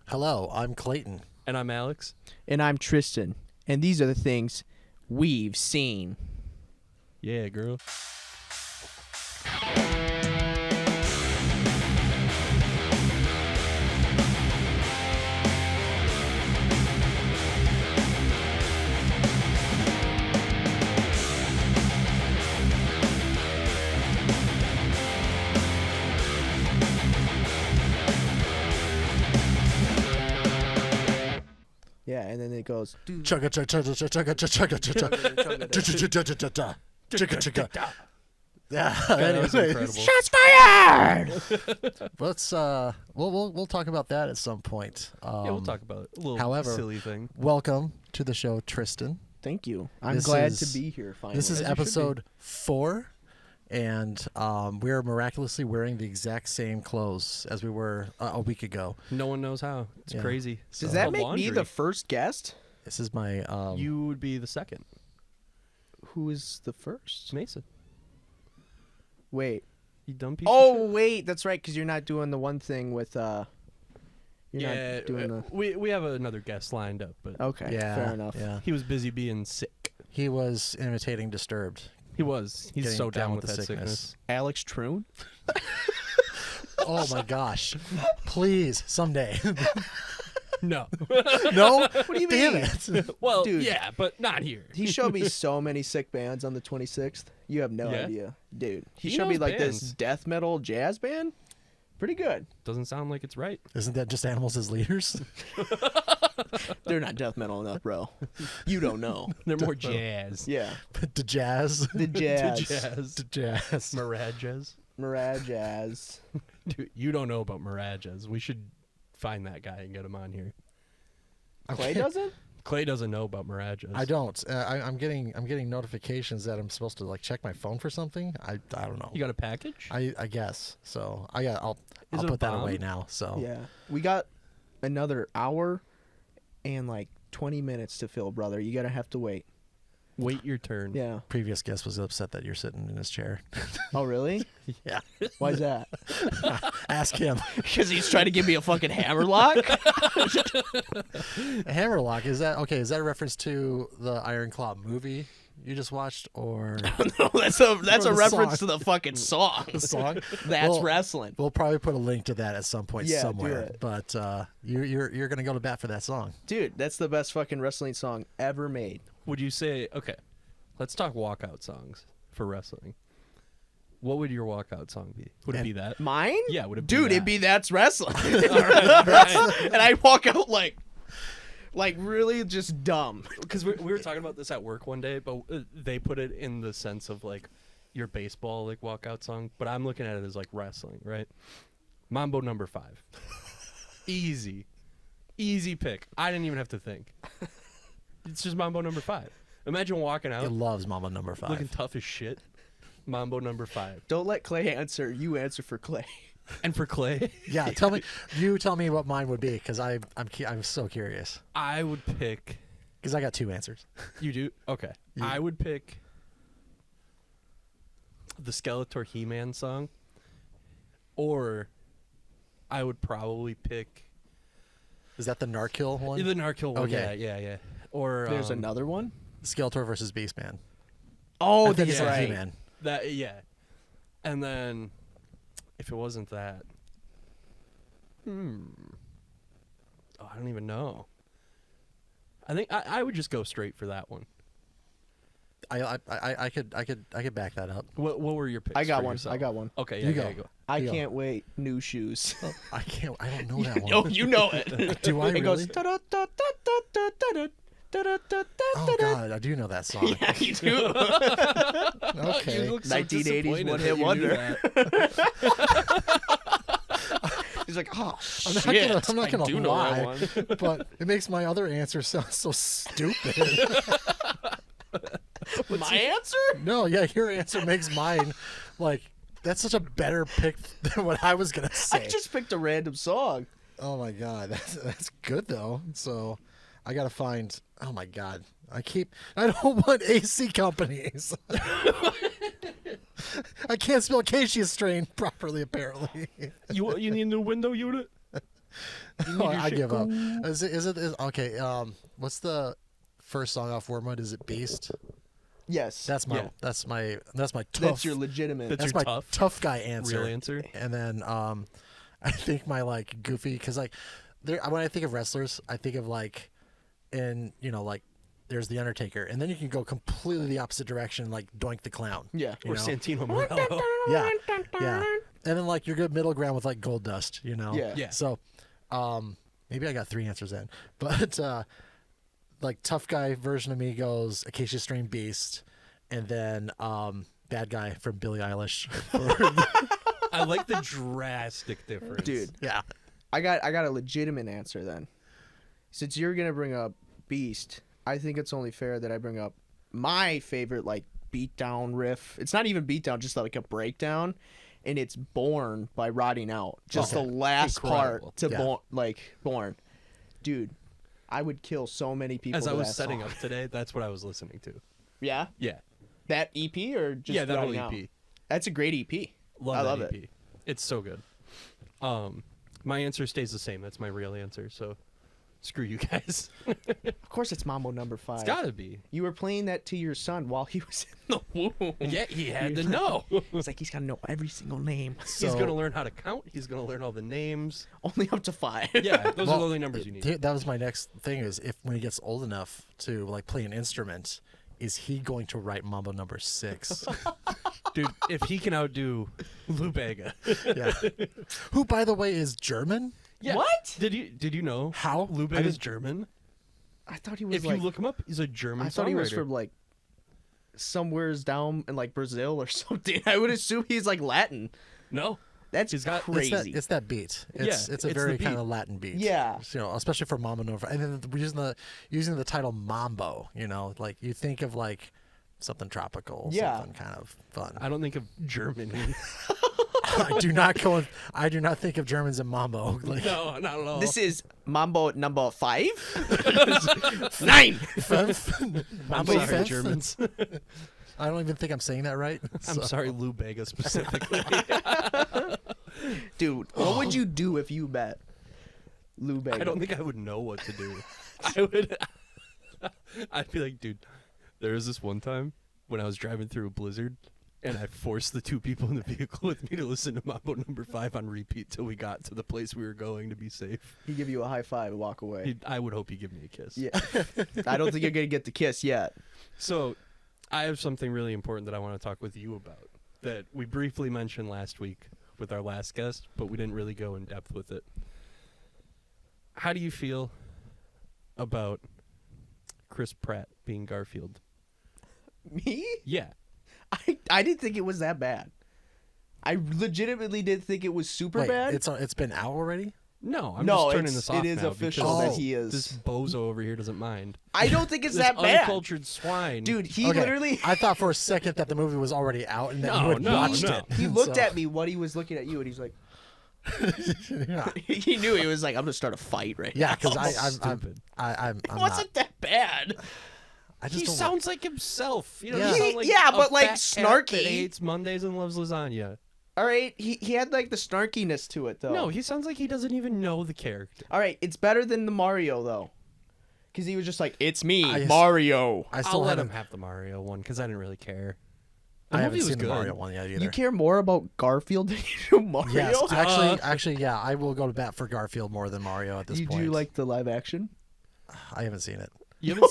Hello, I'm Clayton. And I'm Alex. And I'm Tristan. And these are the things we've seen. Yeah, girl. Yeah, and then it goes. Chugga chugga chugga chugga chugga chugga chugga chugga chugga. Yeah. That was Anyways, incredible. Shots fired! let's we'll talk about that at some point. Yeah, we'll talk about it. A little however, silly thing. Welcome to the show, Tristan. Thank you. I'm This glad is- to be here finally. This is As you should be. episode 4, and we're miraculously wearing the exact same clothes as we were a week ago. No one knows how. It's Yeah. crazy. So- Does that Called make me laundry. the first guest? This is my You would be the second. Who is the first? Mason. Wait. You dumb piece Oh, of shit. wait. That's right, because you're not doing the one thing with. You're Yeah, not doing the. we have another guest lined up, but Okay, yeah, fair enough. Yeah, he was busy being sick. he was imitating Disturbed. He was. He's Getting so down down with with the that sickness. sickness. Alex Troon? Oh my gosh! Please someday. No. No, what do you Damn mean? it! Well, Dude. yeah, but not here. He showed me so many sick bands on the 26th. You have no Yeah? idea. Dude, he He showed me knows like this bands. death metal jazz band. Pretty good. Doesn't sound like it's right. Isn't that just animals as leaders? They're not death metal enough, bro. You don't know. They're more jazz. Yeah. The jazz. The jazz. Jazz. The jazz. Mirages. Mirage jazz. Dude, you don't know about Mirages. We should find that guy and get him on here. Clay doesn't? Clay doesn't know about Mirages. I don't. I'm getting notifications that I'm supposed to like check my phone for something. I don't know. You got a package? I guess so. I'll Is it a put that bomb? away now. So Yeah. We got another hour and like 20 minutes to fill, brother. You gotta have to wait. Wait your turn. Yeah. previous guest was upset that you're sitting in his chair. Oh, really? Yeah. Why's that? Ask him. Because he's trying to give me a fucking hammerlock? A hammerlock, is that okay? Is that a reference to the Iron Claw movie you just watched, or No, that's a Or reference the song. to the fucking song. the song? That's Well, wrestling. We'll probably put a link to that at some point Yeah, do somewhere. it. But you're gonna go to bat for that song. Dude, that's the best fucking wrestling song ever made. Would you say, okay, let's talk walkout songs for wrestling. What would your walkout song be? Would it And- be that? Mine? Yeah, would it be Dude, that? it'd be That's Wrestling. All right. And I walk out like really just dumb. Because we were talking about this at work one day, but they put it in the sense of like your baseball like walkout song, but I'm looking at it as like wrestling, right? Mambo number 5. Easy pick. I didn't even have to think. It's just Mambo number 5. Imagine walking He out loves Mama Number 5. looking tough as shit. Mambo number 5. Don't let Clay answer. You answer for Clay. And for Clay, Yeah, tell me. You tell me what mine would be, because I'm so curious. I would pick. Because I got 2 answers. You do? Okay. You- I would pick the Skeletor He-Man song, or I would probably pick Is that the Narkill one? the Narkill one. Okay. Yeah. Or There's another one? Skeletor versus Beastman. Oh, I think that's it's right. He-Man. that. Yeah, and then if it wasn't that, oh, I don't even know. I think I would just go straight for that one. I could back that up. What were your picks? I got for one. yourself? I got one. Okay, You yeah, go. you go. I You go. can't wait. New shoes. I can't. I don't know that one. Oh, you know it. Do I It goes. really? "Da-da-da-da-da-da-da, da-da-da-da-da-da." Oh God, I do know that song. Yeah, you do. Okay. You look so 1980s disappointed one that hit you knew wonder. that. He's like, oh I'm not shit. gonna, I'm not I gonna do know that lie, one. but it makes my other answer sound so stupid. My answer? No, yeah, your answer makes mine like that's such a better pick than what I was gonna say. I just picked a random song. Oh my God, that's good though. So I gotta find. Oh my God, I don't want AC companies. I can't spell acacia strain properly. Apparently, You need a new window unit? I give up. Okay? What's the first song off Wormwood? Is it Beast? Yes. That's my Yeah. that's my tough. That's your legitimate. That's That's your my tough guy answer. real answer. And then I think my like goofy because like there when I think of wrestlers, I think of like like there's the Undertaker, and then you can go completely the opposite direction, like Doink the Clown. Yeah. you Or know? Santino Morello. Yeah, yeah. And then like your good middle ground with like Gold Dust, Yeah. Yeah. So, maybe I got 3 answers in, but like tough guy version of me goes Acacia Strain Beast, and then bad guy from Billie Eilish. I like the drastic difference. Dude, Yeah. I got a legitimate answer then. Since you're gonna bring up Beast, I think it's only fair that I bring up my favorite like beatdown riff. It's not even beatdown, just like a breakdown, and it's "Born" by Rotting Out. Just Okay. the last Incredible. part to Yeah. Born. Dude, I would kill so many people. As I to was that setting song. up today, that's what I was listening to. Yeah, Yeah. that EP or just Yeah, that Rotting whole Out? EP. That's a great EP. Love I that love EP. it. It's so good. My answer stays the same. That's my real answer. So, screw you guys. Of course, it's Mambo number 5. It's gotta be. You were playing that to your son while he was in the womb. Yeah, he had to know. It's like he's got to know every single name. He's So- gonna learn how to count. He's gonna learn all the names. Only up to 5. Yeah, those are Well, the only numbers you need. That was my next thing is if when he gets old enough to like play an instrument, is he going to write Mambo number 6? Dude, if he can outdo Lou Bega. Yeah. Who, by the way, is German? Yeah. What? Did you know How? Lou I Bega's didn't- German? I thought he was If like. you look him up, he's a German I thought he was songwriter. from like somewheres down in like Brazil or something. I would assume he's like Latin. No. That's He's got- crazy. It's that beat. Yeah, It's a it's the very beat. kind of Latin beat. Yeah. Especially for Mambo number 5. And then using the title Mambo, like you think of like something tropical, Yeah. something kind of fun. I don't think of German. I do not think of Germans in Mambo. Like, No, not at all. This is Mambo number 5. 9. I'm Mambo sorry, fifth? Germans. I don't even think I'm saying that right. I'm So- sorry, Lou Bega specifically. Dude, what would you do if you met Lou Bega? I don't think I would know what to do. I would. I'd be like, dude, there was this one time when I was driving through a blizzard, and I forced the 2 people in the vehicle with me to listen to Mambo number 5 on repeat till we got to the place we were going to be safe. He'd give you a high five and walk away. I would hope he'd give me a kiss. Yeah. I don't think you're going to get the kiss yet. So, I have something really important that I want to talk with you about that we briefly mentioned last week with our last guest, but we didn't really go in depth with it. How do you feel about Chris Pratt being Garfield? Me? Yeah. I didn't think it was that bad. I legitimately did think it was super Wait, bad. it's been out already? No, I'm No, just turning it's- this off it is now official because that he is. This bozo over here doesn't mind. I don't think it's This that bad. uncultured swine. Dude, he Okay. literally I thought for a second that the movie was already out and that No, you had no, watched no. it. he looked So- at me when he was looking at you and he's like yeah, he knew he was like, I'm gonna start a fight right yeah, now. because Stupid. I'm It not. wasn't that bad. I just He don't sounds like himself. You know, Yeah. he sounds like Yeah, a but, like, fat cat snarky. that hates Mondays and loves lasagna. All right, he had like the snarkiness to it though. No, he sounds like he doesn't even know the character. All right, it's better than the Mario though, because he was just like, it's me, I just- Mario. I I'll still let him haven't. have the Mario one because I didn't really care. The I movie haven't was seen the good. Mario one yet either. You care more about Garfield than you do Mario? Yes, actually, yeah, I will go to bat for Garfield more than Mario at this you point. do like the live action? I haven't seen it. You haven't,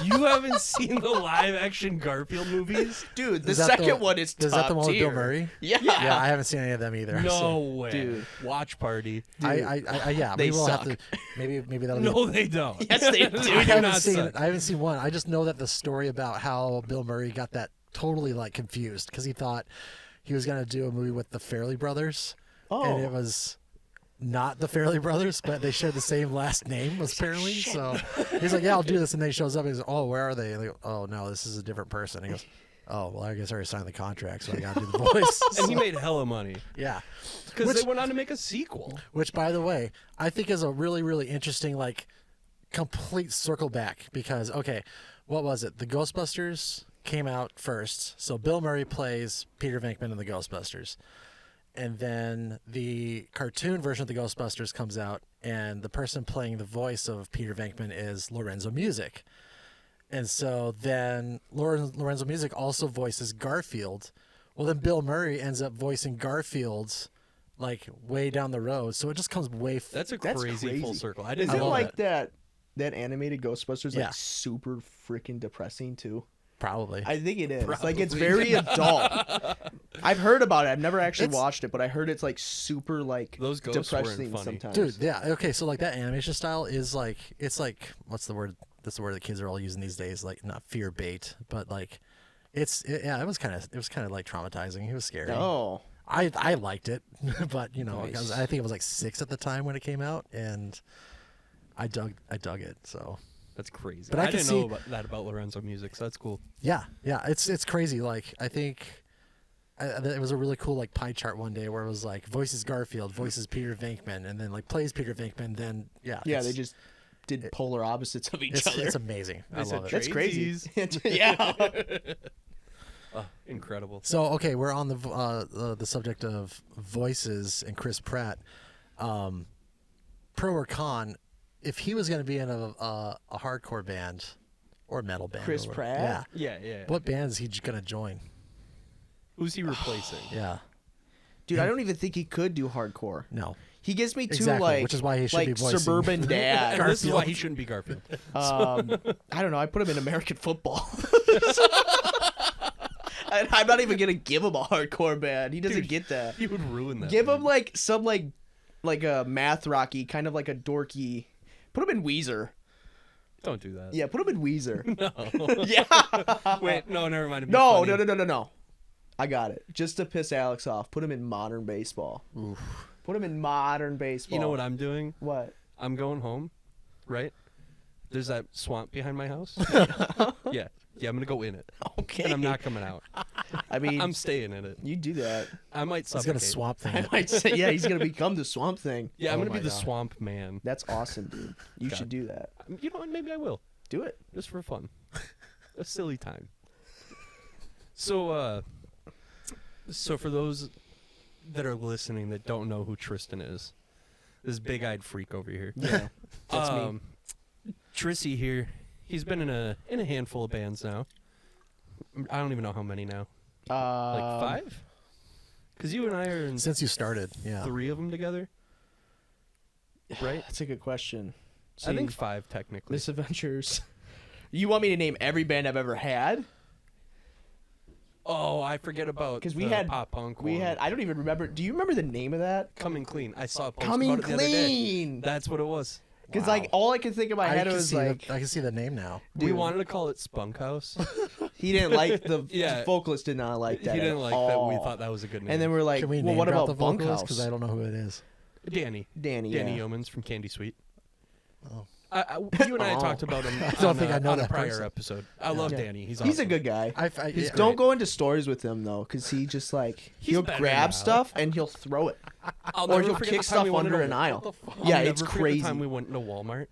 you haven't seen the live action Garfield movies? Dude, the Is that second one is top Is that the one with tier. Bill Murray? Yeah. Yeah, I haven't seen any of them either. No so- way. Dude. Watch party. Yeah, they we will have suck. to. Maybe that'll be. No, they don't. Yes, they do. I do haven't not seen suck. it. I haven't seen one. I just know that the story about how Bill Murray got that totally like confused because he thought he was gonna do a movie with the Farrelly brothers, and it Oh. was not the Farrelly brothers, but they shared the same last name apparently. So he's like, "Yeah, I'll do this," and then he shows up and he's like, "Oh, where are they?" And they go, "Oh no, this is a different person." He goes, "Oh, well, I guess I already signed the contract, so I gotta do the voice." And he So, made hella money yeah. because Which- they went on to make a sequel. Which, by the way, I think is a really, really interesting, like, complete circle back because, okay, what was it? The Ghostbusters came out first. So Bill Murray plays Peter Venkman in the Ghostbusters. and then the cartoon version of the Ghostbusters comes out, and the person playing the voice of Peter Venkman is Lorenzo Music. And so then Lorenzo Music also voices Garfield. Well, then Bill Murray ends up voicing Garfield like way down the road. So it just comes way That's a That's crazy full crazy. circle. I didn't Isn't know like that. that animated Ghostbusters Yeah. like super freaking depressing too? Probably. I think it is. Like it's Probably. very adult. I've heard about it. I've never actually It's- watched it, but I heard it's like super like Those ghosts weren't depressing funny. sometimes. Dude, yeah. Okay, so like that animation style is like, it's like, what's the word? That's the word that kids are all using these days. Like not fear bait, but like, yeah, it was kind of like traumatizing. It was scary. Oh, I liked it, but you know, Nice. I think it was like 6 at the time when it came out, and I dug it. So That's crazy. But I I can didn't see- know about that about Lorenzo Music, so that's cool. yeah, it's crazy. Like I think it was a really cool like pie chart one day where it was like voices Garfield, voices Peter Venkman, and then like plays Peter Venkman. Then yeah. it's- They just did polar opposites of each it's other. it's amazing. I They said love it. That's crazy. Tracy's. Yeah. Incredible. So okay, we're on the subject of voices and Chris Pratt. Pro or con, if he was going to be in a hardcore band or metal band, Chris or what- Pratt? yeah. Yeah. What band is he going to join? Who's he replacing? Yeah, Dude, I don't even think he could do hardcore. no. He gives me too Exactly, like which is why he should like be voicing suburban dad. And this is why Garfield. he shouldn't be Garfield. I don't know. I put him in American football. I'm not even gonna give him a hardcore band. He doesn't Dude, get that. He would ruin that. Give him band. like some like a math rocky, kind of like a dorky. Put him in Weezer. Don't do that. Yeah, put him in Weezer. No. Yeah. Wait, no, never mind. It'd be No, funny. no. I got it. Just to piss Alex off, put him in modern baseball. Put him in modern baseball. You know what I'm doing? What? I'm going home, right? There's that swamp behind my house. Yeah, I'm gonna go in it, Okay. and I'm not coming out. I mean, I'm staying in it. you do that. I might He's suffocate. going to swamp thing. I might say, yeah, he's gonna become the Swamp Thing. Yeah, I'm Oh gonna be my the God. swamp man. That's awesome, dude. You God. should do that. You know what? Maybe I will, Do it. just for fun. A silly time. So for those that are listening that don't know who Tristan is, this big-eyed freak over here. Yeah, that's me. Trissy here. He's been in a handful of bands now. I don't even know how many now. Like 5? Because you and I are in Since you started, yeah. 3 of them together, right? That's a good question. I think 5 technically. Misadventures. You want me to name every band I've ever had? Oh, I forget about 'Cause we the had- pop punk. We one. had. I don't even remember. Do you remember the name of that? Coming Clean. I saw a post Coming about it the other day. Clean. That's what it was. Because Wow. like all I could think in my head was like I can see the name now. We Dude. wanted to call it Spunk House. he didn't like the Yeah. vocalist did not like He that. didn't at like that. We all. thought that was a good name. And then we're like, Can we well, name what drop about the vocalist? Bunkhouse? Because I don't know who it is. Danny. Danny Yeomans yeah. from Candy Sweet. Oh. You and I had Oh. talked about him I don't on, think I know on a that prior person. episode. I love Yeah. Danny. He's He's a awesome. good guy. Yeah. Don't go into stories with him though, because he just like He's he'll better grab now. stuff and he'll throw it, I'll or never he'll forget kick the time we stuff went under into- an aisle. I'll Yeah, never it's forget crazy. The time we went into Walmart,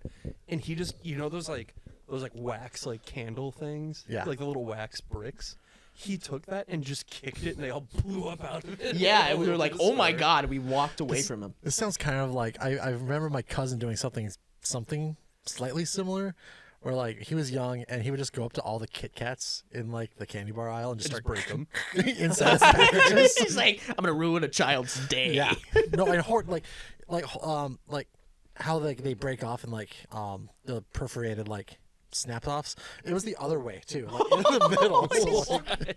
and he just, those wax like candle things, Yeah. like the little wax bricks. He took that and just kicked it, and they all blew up out of it. Yeah, and we were like, oh my Store. god, and we walked away from him. This sounds kind of like I remember my cousin doing something slightly similar, where like he was young and he would just go up to all the Kit Kats in like the candy bar aisle and just Just start break them. inside its packages. He's like, I'm gonna ruin a child's day. Yeah, no, and like how they break off and like the perforated like snap offs. It was the other way too, like in the middle. So, like,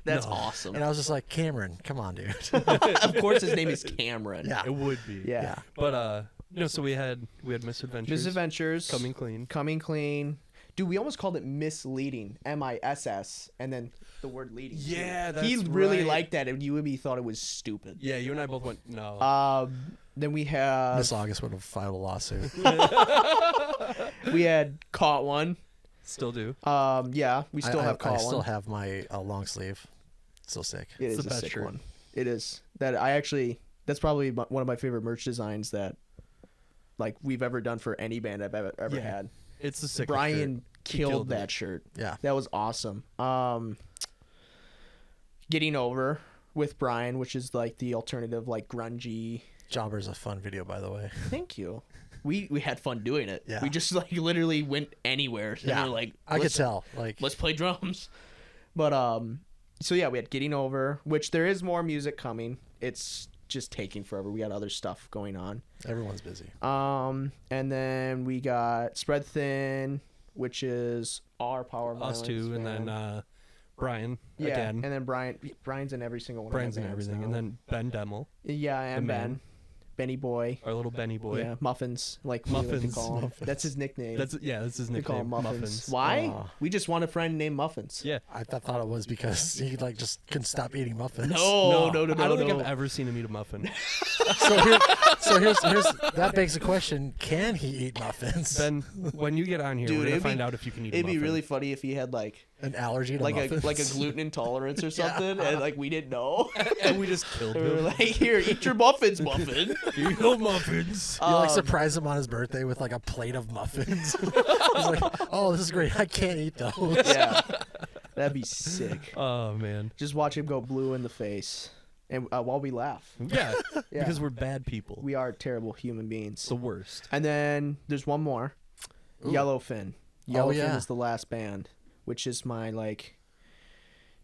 That's no. awesome. And I was just like, Cameron, come on, dude. Of course, his name is Cameron. Yeah. It would be. Yeah. But so we had Misadventures. Misadventures. Coming Clean. Coming Clean. Dude, we almost called it misleading. MISS. And then the word leading. too. Yeah, He that's really right. liked that, and you and me thought it was stupid. Yeah, you and I both went no. Then we have Miss August would have filed a lawsuit. we had Caught One. Still do. Yeah, we still have Caught I still One. have my long sleeve. Still sick. It It's is the a best sick shirt. one. It is. That's probably one of my favorite merch designs that like we've ever done for any band I've ever Yeah. had. It's the sick. Brian He killed killed that it. shirt. Yeah. That was awesome. Getting Over. with Brian, which is like the alternative, like grungy. Jobber's a fun video, by the way. Thank you. We had fun doing it. Yeah. We just like literally went anywhere. Yeah. We were like, I could tell. Like, let's play drums. But so yeah, we had Getting Over, which there is more music coming. It's just taking forever. We got other stuff going on. everyone's busy. And then we got Spread Thin, which is our power violence Us two, and band. then Brian yeah, again. and then Brian's in every single one. Brian's of in our bands everything, now. and then Ben Demel, yeah, and the Ben, man. Benny Boy. our little Benny boy. Yeah, Muffins, like we like to Muffins. call him. Muffins. That's his nickname. That's his we call him nickname. Muffins. Why? Aw. We just want a friend named Muffins. Yeah. I thought it was because he like just couldn't stop eating muffins. No. I don't think no. I've ever seen him eat a muffin. Here's that begs the question: can he eat muffins? Ben, when you get on here, Dude, we're gonna it'd be- find out if you can eat a It'd muffin. be really funny if he had like An allergy to muffins? a gluten intolerance or something, and like we didn't know. And we just killed We were him. like, here, eat your muffins, Muffin. Eat no muffins. You like surprise him on his birthday with like a plate of muffins. He's like, "Oh, this is great. I can't eat those." Yeah, that'd be sick. Oh man. Just watch him go blue in the face, and while we laugh, Yeah, Yeah. because we're bad people. we are terrible human beings. the worst. And then there's one more, Ooh. Yellowfin. Oh, Yellowfin yeah. is the last band, which is my like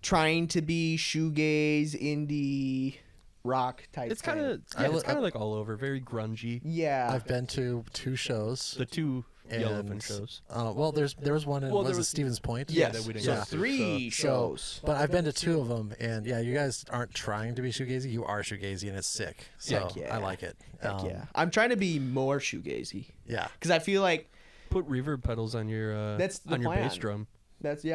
trying to be shoegaze indie rock type. It's thing. kind of I- kind of like all over, very grungy. yeah. I've been to 2 shows. The two And, Yellowfin shows. Well, there was one in Well, was there it was- Stevens Point? Yeah, yes. that we didn't so go to, 3 So- shows. But I've been to 2 of them, and yeah, you guys aren't trying to be shoegazy. You are shoegazy, and it's sick. So Heck yeah. I like it. Heck yeah. I'm trying to be more shoegazy Yeah. because I feel like Put reverb pedals on your That's the on your bass plan. drum,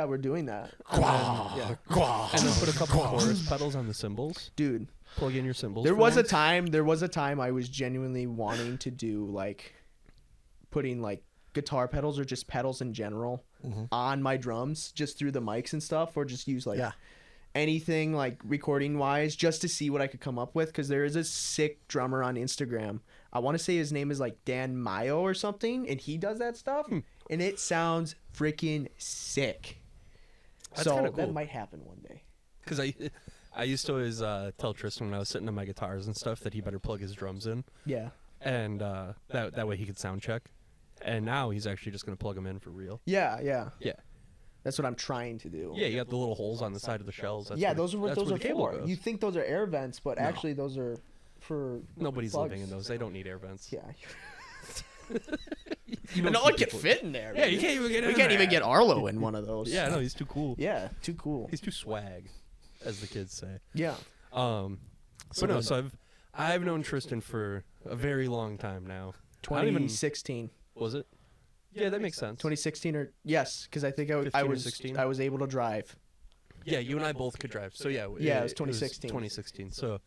we're doing that. Quah, quah, and then put a couple quah. chorus pedals on the cymbals. Dude, Plug in your cymbals. there for was a once. time I was genuinely wanting to do like putting like guitar pedals or just pedals in general on my drums just through the mics and stuff, or just use like Yeah. anything like recording wise just to see what I could come up with, because there is a sick drummer on Instagram. I want to say his name is like Dan Mayo or something, and he does that stuff and it sounds freaking sick. That's So kinda that cool. might happen one day. Because I used to always tell Tristan when I was sitting on my guitars and stuff that he better plug his drums in, Yeah. and that way he could sound check. And now he's actually just gonna plug them in for real. Yeah. Yeah. That's what I'm trying to do. Yeah, you got the little holes on the side of the shells. That's Yeah, where- those are what that's those where are the cable for. goes. You think those are air vents, but actually those are for Nobody's plugs. living in those. They don't need air vents. Yeah. You know no some one can people- fit in there. Yeah, you can't even get. We in can't there. even get Arlo in one of those. Yeah, no, he's too cool. Yeah, too cool. He's too swag, as the kids say. Yeah. But no, so I've known Tristan for a very long time now. I don't even 2016. was it? Yeah, that makes sense. 2016 or yes, because I think I 15 or was 16? I was able to drive. Yeah, you and I both could drive. So yeah, Yeah, it was 2016. 2016. So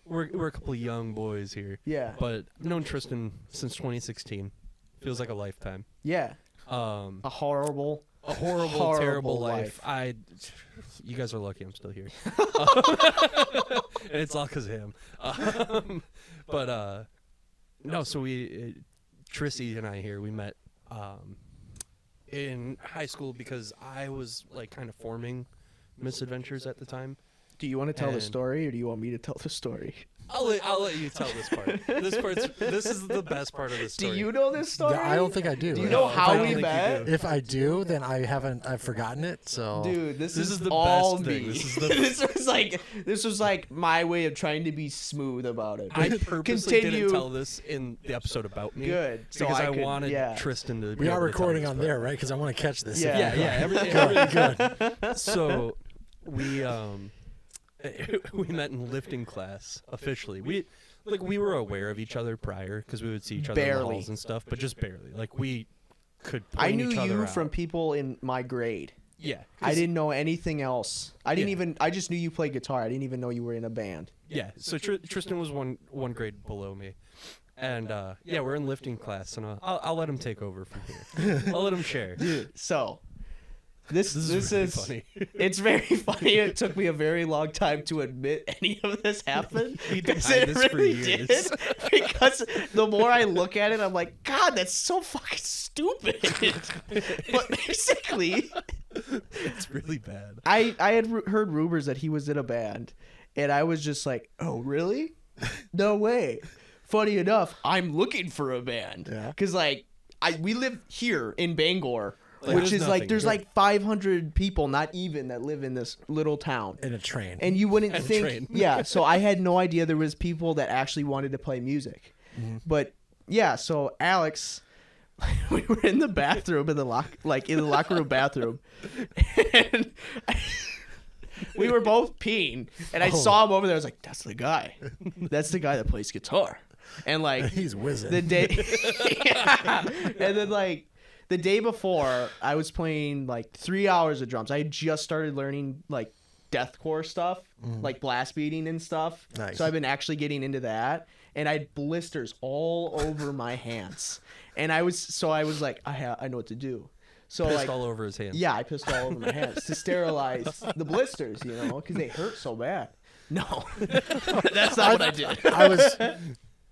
we're a couple of young boys here. Yeah. But I've known Tristan since 2016. Feels like a lifetime. Yeah. A A horrible. horrible, terrible life. life. You guys are lucky I'm still here. And it's all because of him. No, so Trissy and I here, we met in high school because I was like kind of forming Misadventures at the time. Do you want to tell the And- story, or do you want me to tell the story? I'll let you tell this part. This is the best part of the Do story. you know this story? I don't think I do. Do you know If how I don't we think you met? do. If I do, then I've forgotten it. So Dude, this This is is the all best me. thing. This is the- this was like my way of trying to be smooth about it. I purposely Continue. didn't tell this in the episode about me. Good. So Because I could- wanted yeah. Tristan to. we be are able to tell recording this on part. there, right? Because I want to catch this. Yeah. Yeah, everything. Good. So we we met in lifting class officially. We were aware of each other prior because we would see each other in the Barely. halls and stuff, but just barely. Like we could. I point knew each other you out. from people in my grade. Yeah. I didn't know anything else. I didn't Yeah. even. I just knew you played guitar. I didn't even know you were in a band. Yeah. So Tristan was one grade below me, and yeah, we're in lifting class, and I'll let him take over from here. I'll let him share. So, this This is really funny. It's very funny. It took me a very long time to admit any of this happened. He Because denied it this for really years. did. Because the more I look at it, I'm like, God, that's so fucking stupid. But basically, It's really bad. I had heard rumors that he was in a band, and I was just like, oh, really? No way. Funny enough, I'm looking for a band. Yeah. Because, like, we live here in Bangor, Like, which there's is like, nothing. there's Yeah. like 500 people, not even, that live in this little town. In a train. And you wouldn't And a think, train. yeah. So I had no idea there was people that actually wanted to play music. But yeah, so Alex, we were in the bathroom in the locker room bathroom, and we were both peeing, and I saw him over there. I was like, "That's the guy. That's the guy that plays guitar." And like He's whizzing. the day, yeah. And then like the day before, I was playing like 3 hours of drums. I had just started learning like deathcore stuff, like blast beating and stuff. Nice. So I've been actually getting into that, and I had blisters all over my hands. And I was like, I know what to do. So Pissed like, all over his hands. yeah, I pissed all over my hands to sterilize the blisters, because they hurt so bad. No, that's not what I did.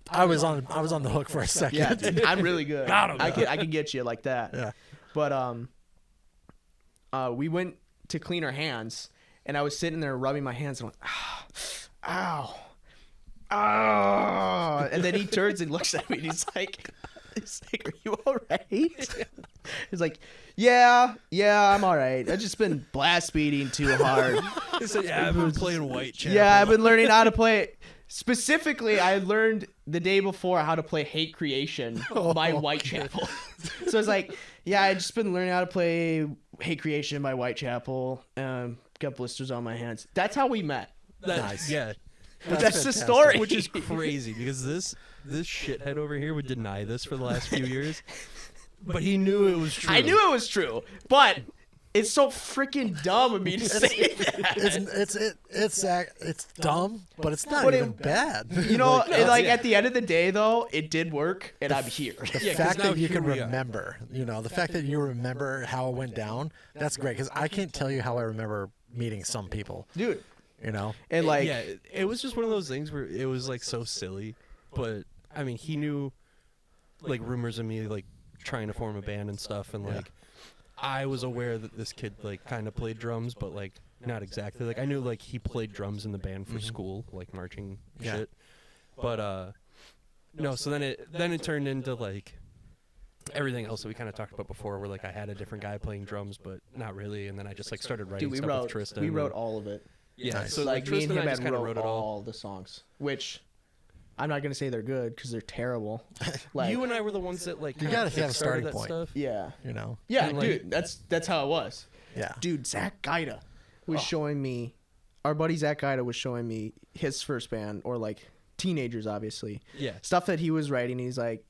I was on the hook for a second. Yeah, dude, I'm really good. Got him. I can get you like that. Yeah. But we went to clean our hands, and I was sitting there rubbing my hands and went, ow, ow, and then he turns and looks at me and he's like, "Are you all right?" He's like, yeah, I'm all right. I've just been blast beating too hard. He said, "Yeah, I've been playing Whitechapel." Yeah, I've been learning how to play. Specifically, I learned the day before how to play Hate Creation by Whitechapel. So it's like, yeah, I just been learning how to play Hate Creation by Whitechapel. Got blisters on my hands. That's how we met. Nice. Yeah. That's the fantastic. story. Which is crazy because this shithead over here would deny this for the last few years, but he knew it was true. I knew it was true, but it's so freaking dumb of me to say that. It's dumb, but it's not But even bad. You know, and like yeah. at the end of the day, though, it did work, and I'm here. The 'cause fact now that you here can we are. remember, the fact that you remember how it went down, that's great. Because I can't tell you how I remember meeting some people. Dude. And like, yeah, it was just one of those things where it was like so silly, but I mean, he knew like rumors of me like trying to form a band and stuff, and like I was aware that this kid like kind of played drums, but like not exactly. Like I knew like he played drums in the band for school, like marching shit. But no, so then it turned into like everything else that we kind of talked about before, where like I had a different guy playing drums, but not really, and then I just like started writing dude, stuff with Tristan. we wrote and- all of it. Yeah, Nice. so Like me and Tristan him I just had kind of wrote wrote it all. all the songs, which I'm not gonna say they're good because they're terrible. Like, You and I were the ones that like You gotta have a started starting that point. stuff. yeah, Yeah, And, like- dude, that's how it was. yeah. Dude, Zach Gaida was showing me, our buddy Zach Gaida was showing me his first band, or like teenagers, obviously. Yeah. Stuff that he was writing. He's like,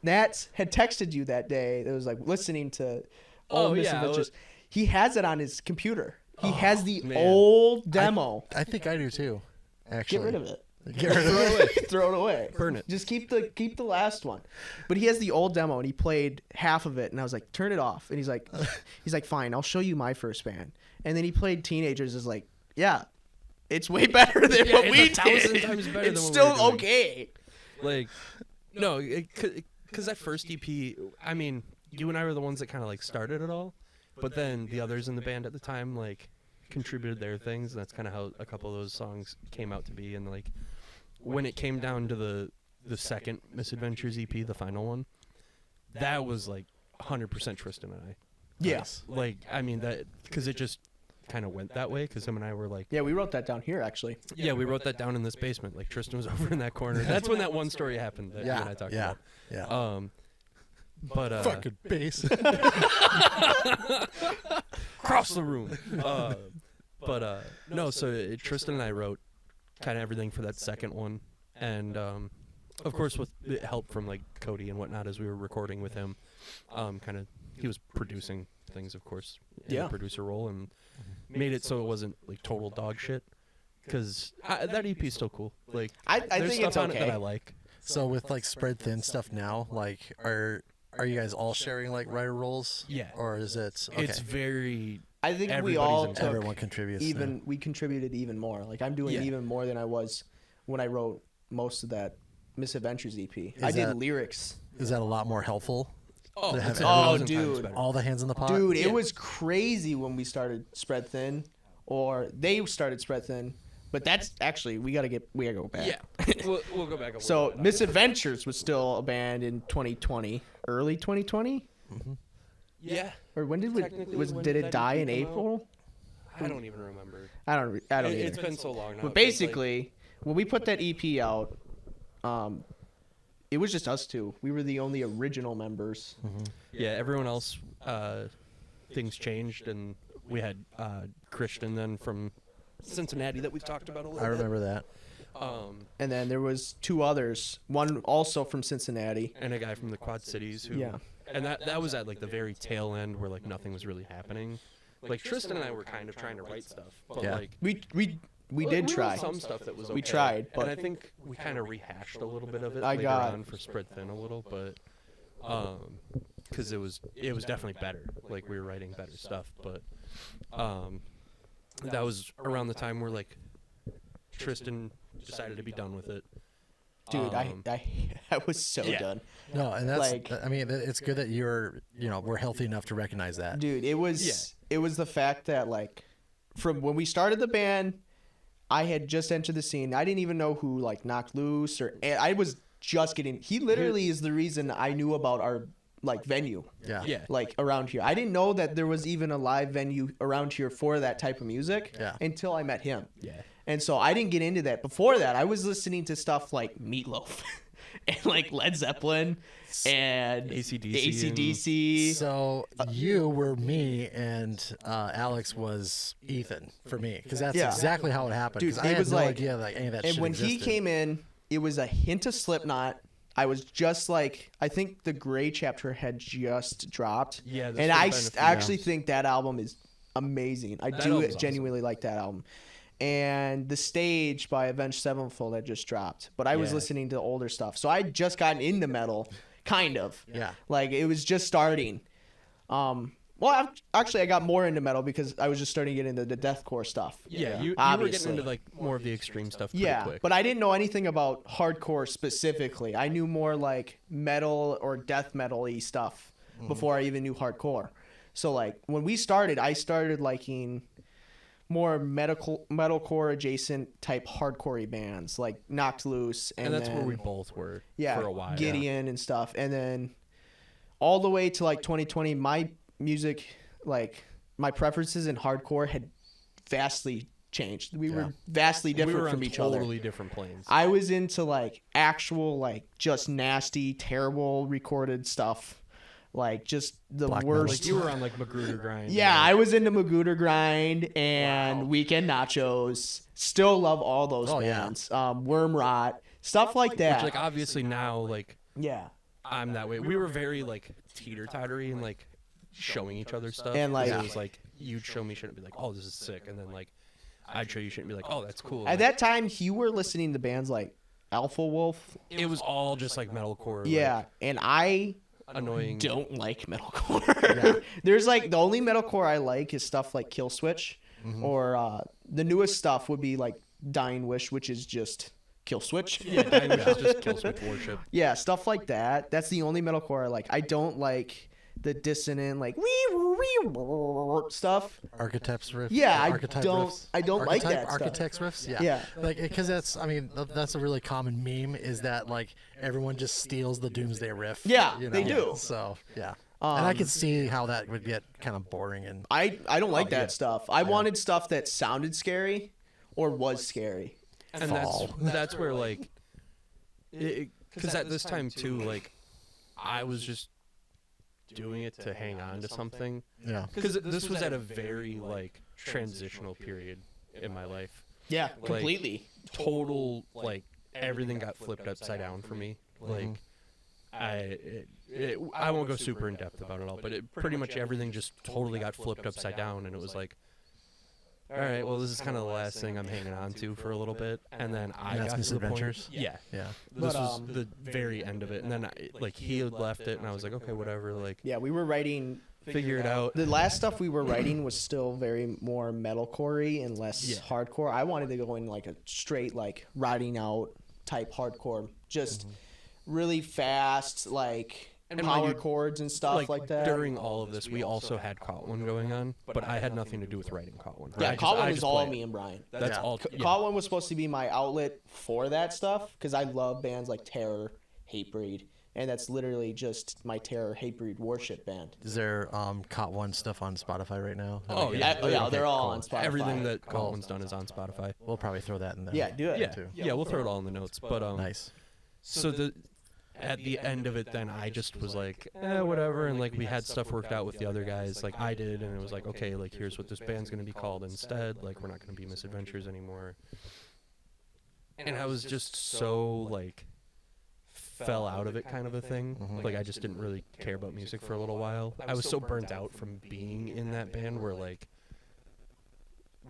Nats had texted you that day. That was like listening to all Oh, Miss yeah, Adventures. He has it on his computer. He has the man. old demo. I think I do too. Actually, Get rid of it. Get rid of it. Throw it away. Burn it. Just keep the last one. But he has the old demo, and he played half of it, and I was like, turn it off. And he's like, fine, I'll show you my first band. And then he played Teenagers. Is like, yeah, it's way better than what it's we 1,000 did. times better It's than what we still were doing. okay. Like, no, because that first EP, I mean, you and I were the ones that kind of like started it all, but then the others in the band at the time like contributed their things, and that's kind of how a couple of those songs came out to be. And like when it came down to the second Misadventures EP, the final one, that was like 100% Tristan and I. Yes. Like, I mean, that because it just kind of went that way, because him and I were like, Yeah, we wrote that down here, actually. yeah, we wrote that down in this basement. Like Tristan was over in that corner. That's when that one story happened that you and I talked about. Yeah. But Fucking bass. cross the room. No, so Tristan and I wrote kind of everything for that second one, and of course with help from like Cody and whatnot as we were recording with him. Kind of he was producing things, of course, in Yeah. the producer role, and made it so it wasn't like total dog shit. Because that EP is still cool. Like I there's think stuff it's on it that okay. I like. So with like spread thin stuff now, like are you guys all sharing like writer roles? Yeah. Or is it okay? It's very I think we Everybody's all in- took everyone contributes. now. we contributed even more. Like I'm doing Yeah. even more than I was when I wrote most of that Misadventures EP. I Is did that- lyrics. Is that a lot more helpful? Oh, They have it's a everyone- thousand times dude. better. all the hands in the pot. Dude, Yeah. it was crazy when we started Spread Thin, or they started Spread Thin. But that's actually we gotta go back. Yeah, we'll go back. So Misadventures was still a band in 2020, early 2020, yeah, or when did did it die in April? I don't even remember. I don't either. It's been so long now. But basically, when we put that EP out, it was just us two. We were the only original members. yeah, everyone else, things changed, and we had Christian then from Cincinnati that we've talked about a little I bit. remember that. And then there was two others, one also from Cincinnati. And a guy from the Quad Cities who, Yeah. and that was at like the very tail end where like nothing was really happening. Like Tristan and I were kind of trying to write stuff, but Yeah. like We we did wrote try. some stuff that was okay. We tried, but- and I think we kind of rehashed a little bit of it I later got- on for Spread Thin a little, but because it was definitely better. Like we were writing better stuff, but that was around the time where like Tristan decided to be done with it. Dude, I was so Yeah. done. No, and that's. Like- I mean, it's good that we're healthy enough to recognize that. Dude, it was the fact that like from when we started the band, I had just entered the scene. I didn't even know who like Knocked Loose or I was just getting. He literally is the reason I knew about our like venue. Yeah. Yeah. Like around here, I didn't know that there was even a live venue around here for that type of music until I met him. Yeah. And so I didn't get into that. Before that, I was listening to stuff like Meatloaf and like Led Zeppelin and AC/DC. So you were me, and Alex was Ethan for me, because that's Yeah. exactly how it happened. Dude, 'Cause I it had was no like- idea like any of that And shit when he existed. came in, it was a hint of Slipknot. I was just like, I think the Gray Chapter had just dropped. Yeah, this and would've I been a few actually think that album is amazing. I do album's genuinely like that album. And The Stage by Avenged Sevenfold had just dropped. But I was Yeah. listening to older stuff. So I'd just gotten into metal, kind of. Yeah. Like, it was just starting. Well, actually, I got more into metal because I was just starting to get into the deathcore stuff. Yeah, you were obviously. getting into like more of the extreme stuff pretty Yeah, quick. but I didn't know anything about hardcore specifically. I knew more like metal or death metal-y stuff before I even knew hardcore. So like when we started, I started liking more metalcore adjacent type hardcore bands like Knocked Loose and that's then, where we both were yeah, for a while. Gideon and stuff. And then all the way to like 2020, my music, like my preferences in hardcore had vastly changed. We were vastly We different were from on each other. totally different planes. I was into like actual like just nasty, terrible recorded stuff. Like just the Black metal. worst. like you were on like Magruder Grind. Yeah, like, I was into Magooter Grind and Weekend Nachos. Still love all those Oh, yeah. bands. Worm Rot, stuff like that. which like obviously now like yeah. I'm that way. We were very like teeter-tottery and like showing each other stuff. And, like- 'cause it was like you'd show me shit and be like, oh, this is sick, and then like I'd show you shit and be like, oh, that's cool. At Like, that time, you were listening to bands like Alpha Wolf. it was all just like metalcore. Yeah, like, and I annoying. don't like metalcore. There's like the only metalcore I like is stuff like Kill Switch, or the newest stuff would be like Dying Wish, which is just Kill Switch. Yeah, Dying Wish is just kill switch worship. Yeah, stuff like that. That's the only metalcore I like. I don't like the dissonant like stuff. Archetypes riff. Yeah, I archetype don't- riffs. I don't like that stuff. Architects riffs. Yeah. Yeah. Like because that's a really common meme is that like everyone just steals the Doomsday riff. Yeah, you they know? do. So yeah. And I could see how that would get kind of boring and I don't like that yeah. stuff. I wanted stuff that sounded scary or was scary. And Fall. that's where like, because at this time too, like, I was just doing it to hang on to something. yeah. Because this was at a very like transitional period in my life. Yeah, Like, completely. Total like everything got flipped upside down for me. Like I won't go super in depth about it all, but it pretty much everything just totally got flipped upside down, and it was like, all right, well, this is kind of the last thing I'm hanging on to for a little bit, and then I And that's got to the point. Misadventures? Yeah, Yeah. this But, was the very end of it, and then he had left it, and I was like, okay, whatever, like Yeah, we were writing. figure it out. The last stuff we were writing was still very more metalcore-y and less hardcore. I wanted to go in like a straight like riding out type hardcore, just really fast, like And power chords and stuff like that. During all of this, we also had Caught One going on, but I had nothing to do with writing Caught One. Yeah, Caught One was all me and Brian. That's all. Caught One was supposed to be my outlet for that stuff because I love bands like Terror, Hatebreed, and that's literally just my Terror, Hatebreed worship band. Is there Caught One stuff on Spotify right now? Oh, yeah, Okay, they're all cool. on Spotify. Everything that Caught One's done is on Spotify. We'll probably throw that in there. Yeah, do it. Yeah, too. yeah, we'll throw it all in the notes. But Nice. So at the end of it, then I just was like, whatever, and like we had stuff worked out with the other guys, like I did, and it was like, okay, like here's what this band's gonna be called instead. Like we're not gonna be Misadventures anymore. And I was just so like fell out of it kind of a thing. Like I just didn't really care about music for a little while. I was so burnt out from being in that band where like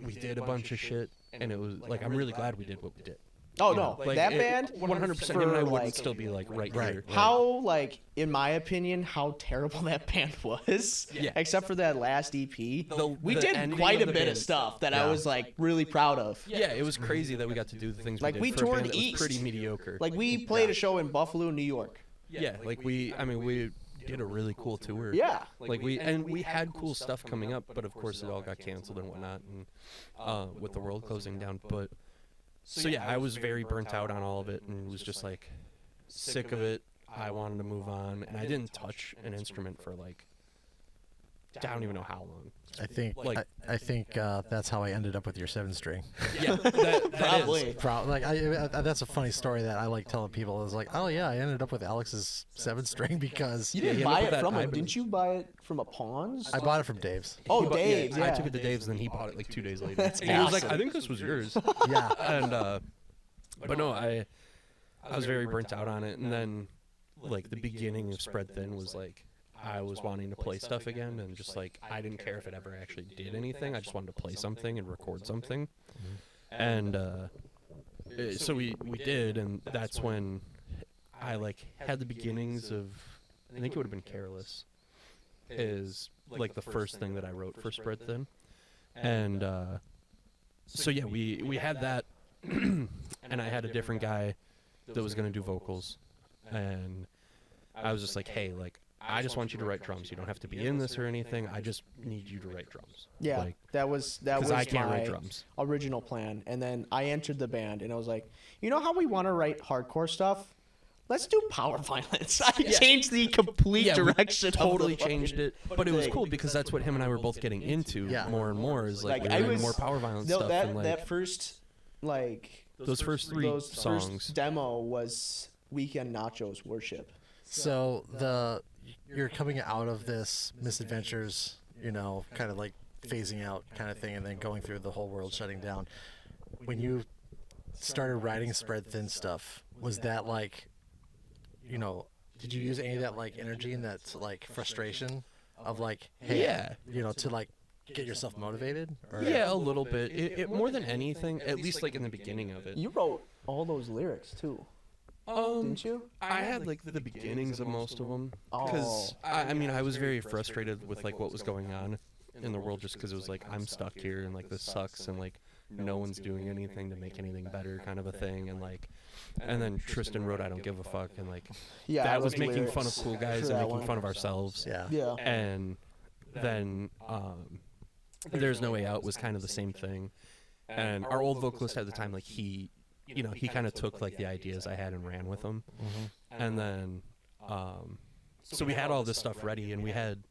we did a bunch of shit, and it was like I'm really glad we did what we did. Oh no, Like, that band 100%. Him and I wouldn't still be like right here. How in my opinion, how terrible that band was. Yeah. Except for that last EP, we the did ending quite of a the bit band. of stuff that I was like really proud of. Yeah, it was crazy that we got to do the things Like, we we did for a toured band that was east. pretty mediocre. Like we played a show in Buffalo, New York. Yeah, like we did a really cool tour. Yeah. Like we had cool stuff coming up, but of course it all got canceled and whatnot, and with the world closing down. But so yeah, I was very burnt out on all of it, and was just like sick of it. I wanted to move on, and I didn't touch an instrument for like I don't even know how long. I think I think that's how I ended up with your 7-string. Yeah, that Probably. That's a funny story that I like telling people. Is like, oh yeah, I ended up with Alex's 7-string because You didn't he buy ended up it with from that him, Ibanez. didn't you buy it from a Pawns? I bought it from Dave's. Oh, He bought- Dave's, yeah. I took it to Dave's, and then he bought it like 2 days later. That's and he was like, awesome. I think this was yours. Yeah. And but no, I was very burnt out on it, and then like the beginning of Spread Thin was like I was wanting to play stuff again, and just like I didn't care if it ever actually did anything. I just wanted to play something and record something, and so we did, and that's when I like had the beginnings of I think it would have been Careless is like the first thing that I wrote for Spread Thin, and so yeah, we had that. And I had a different guy that was going to do vocals, and I was just like, hey, like, I just want you to write drums. You don't have to be in this or anything. I just need you to write drums. Yeah, like, that was because I can't my write drums. original plan. And then I entered the band, and I was like, you know how we want to write hardcore stuff? Let's do power violence. I changed the complete direction. Totally of the fucking changed it, but it was thing. cool because that's what him and I were both getting into more and more. Is like, Like, we I were doing was- more power violence No, stuff. that and like that first those first three songs. first demo was Weekend Nachos Worship. So you're coming out of this Misadventures, kind of like phasing out kind of thing, and then going through the whole world shutting down. When you started writing Spread Thin stuff, was that like, did you use any of that like energy and that like frustration of like, hey, to like get yourself motivated? Or? Yeah, a little bit. It more than anything, at least like in the beginning of it. You wrote all those lyrics too, didn't you? I had like the beginnings of most of them because I mean I was very frustrated with like what was going on in the world just because it was like I'm stuck here and like this sucks and like no one's doing anything to make anything better kind of a thing and then Tristan wrote I Don't Give a Fuck and like Yeah, that I was wrote making lyrics fun of cool for guys that and making one. fun of ourselves. Yeah. And then There's No Way Out was kind of the same thing. And our old vocalist at the time, like he kind of took like the ideas I had and ran with them. And then, so we had all this stuff ready, and we had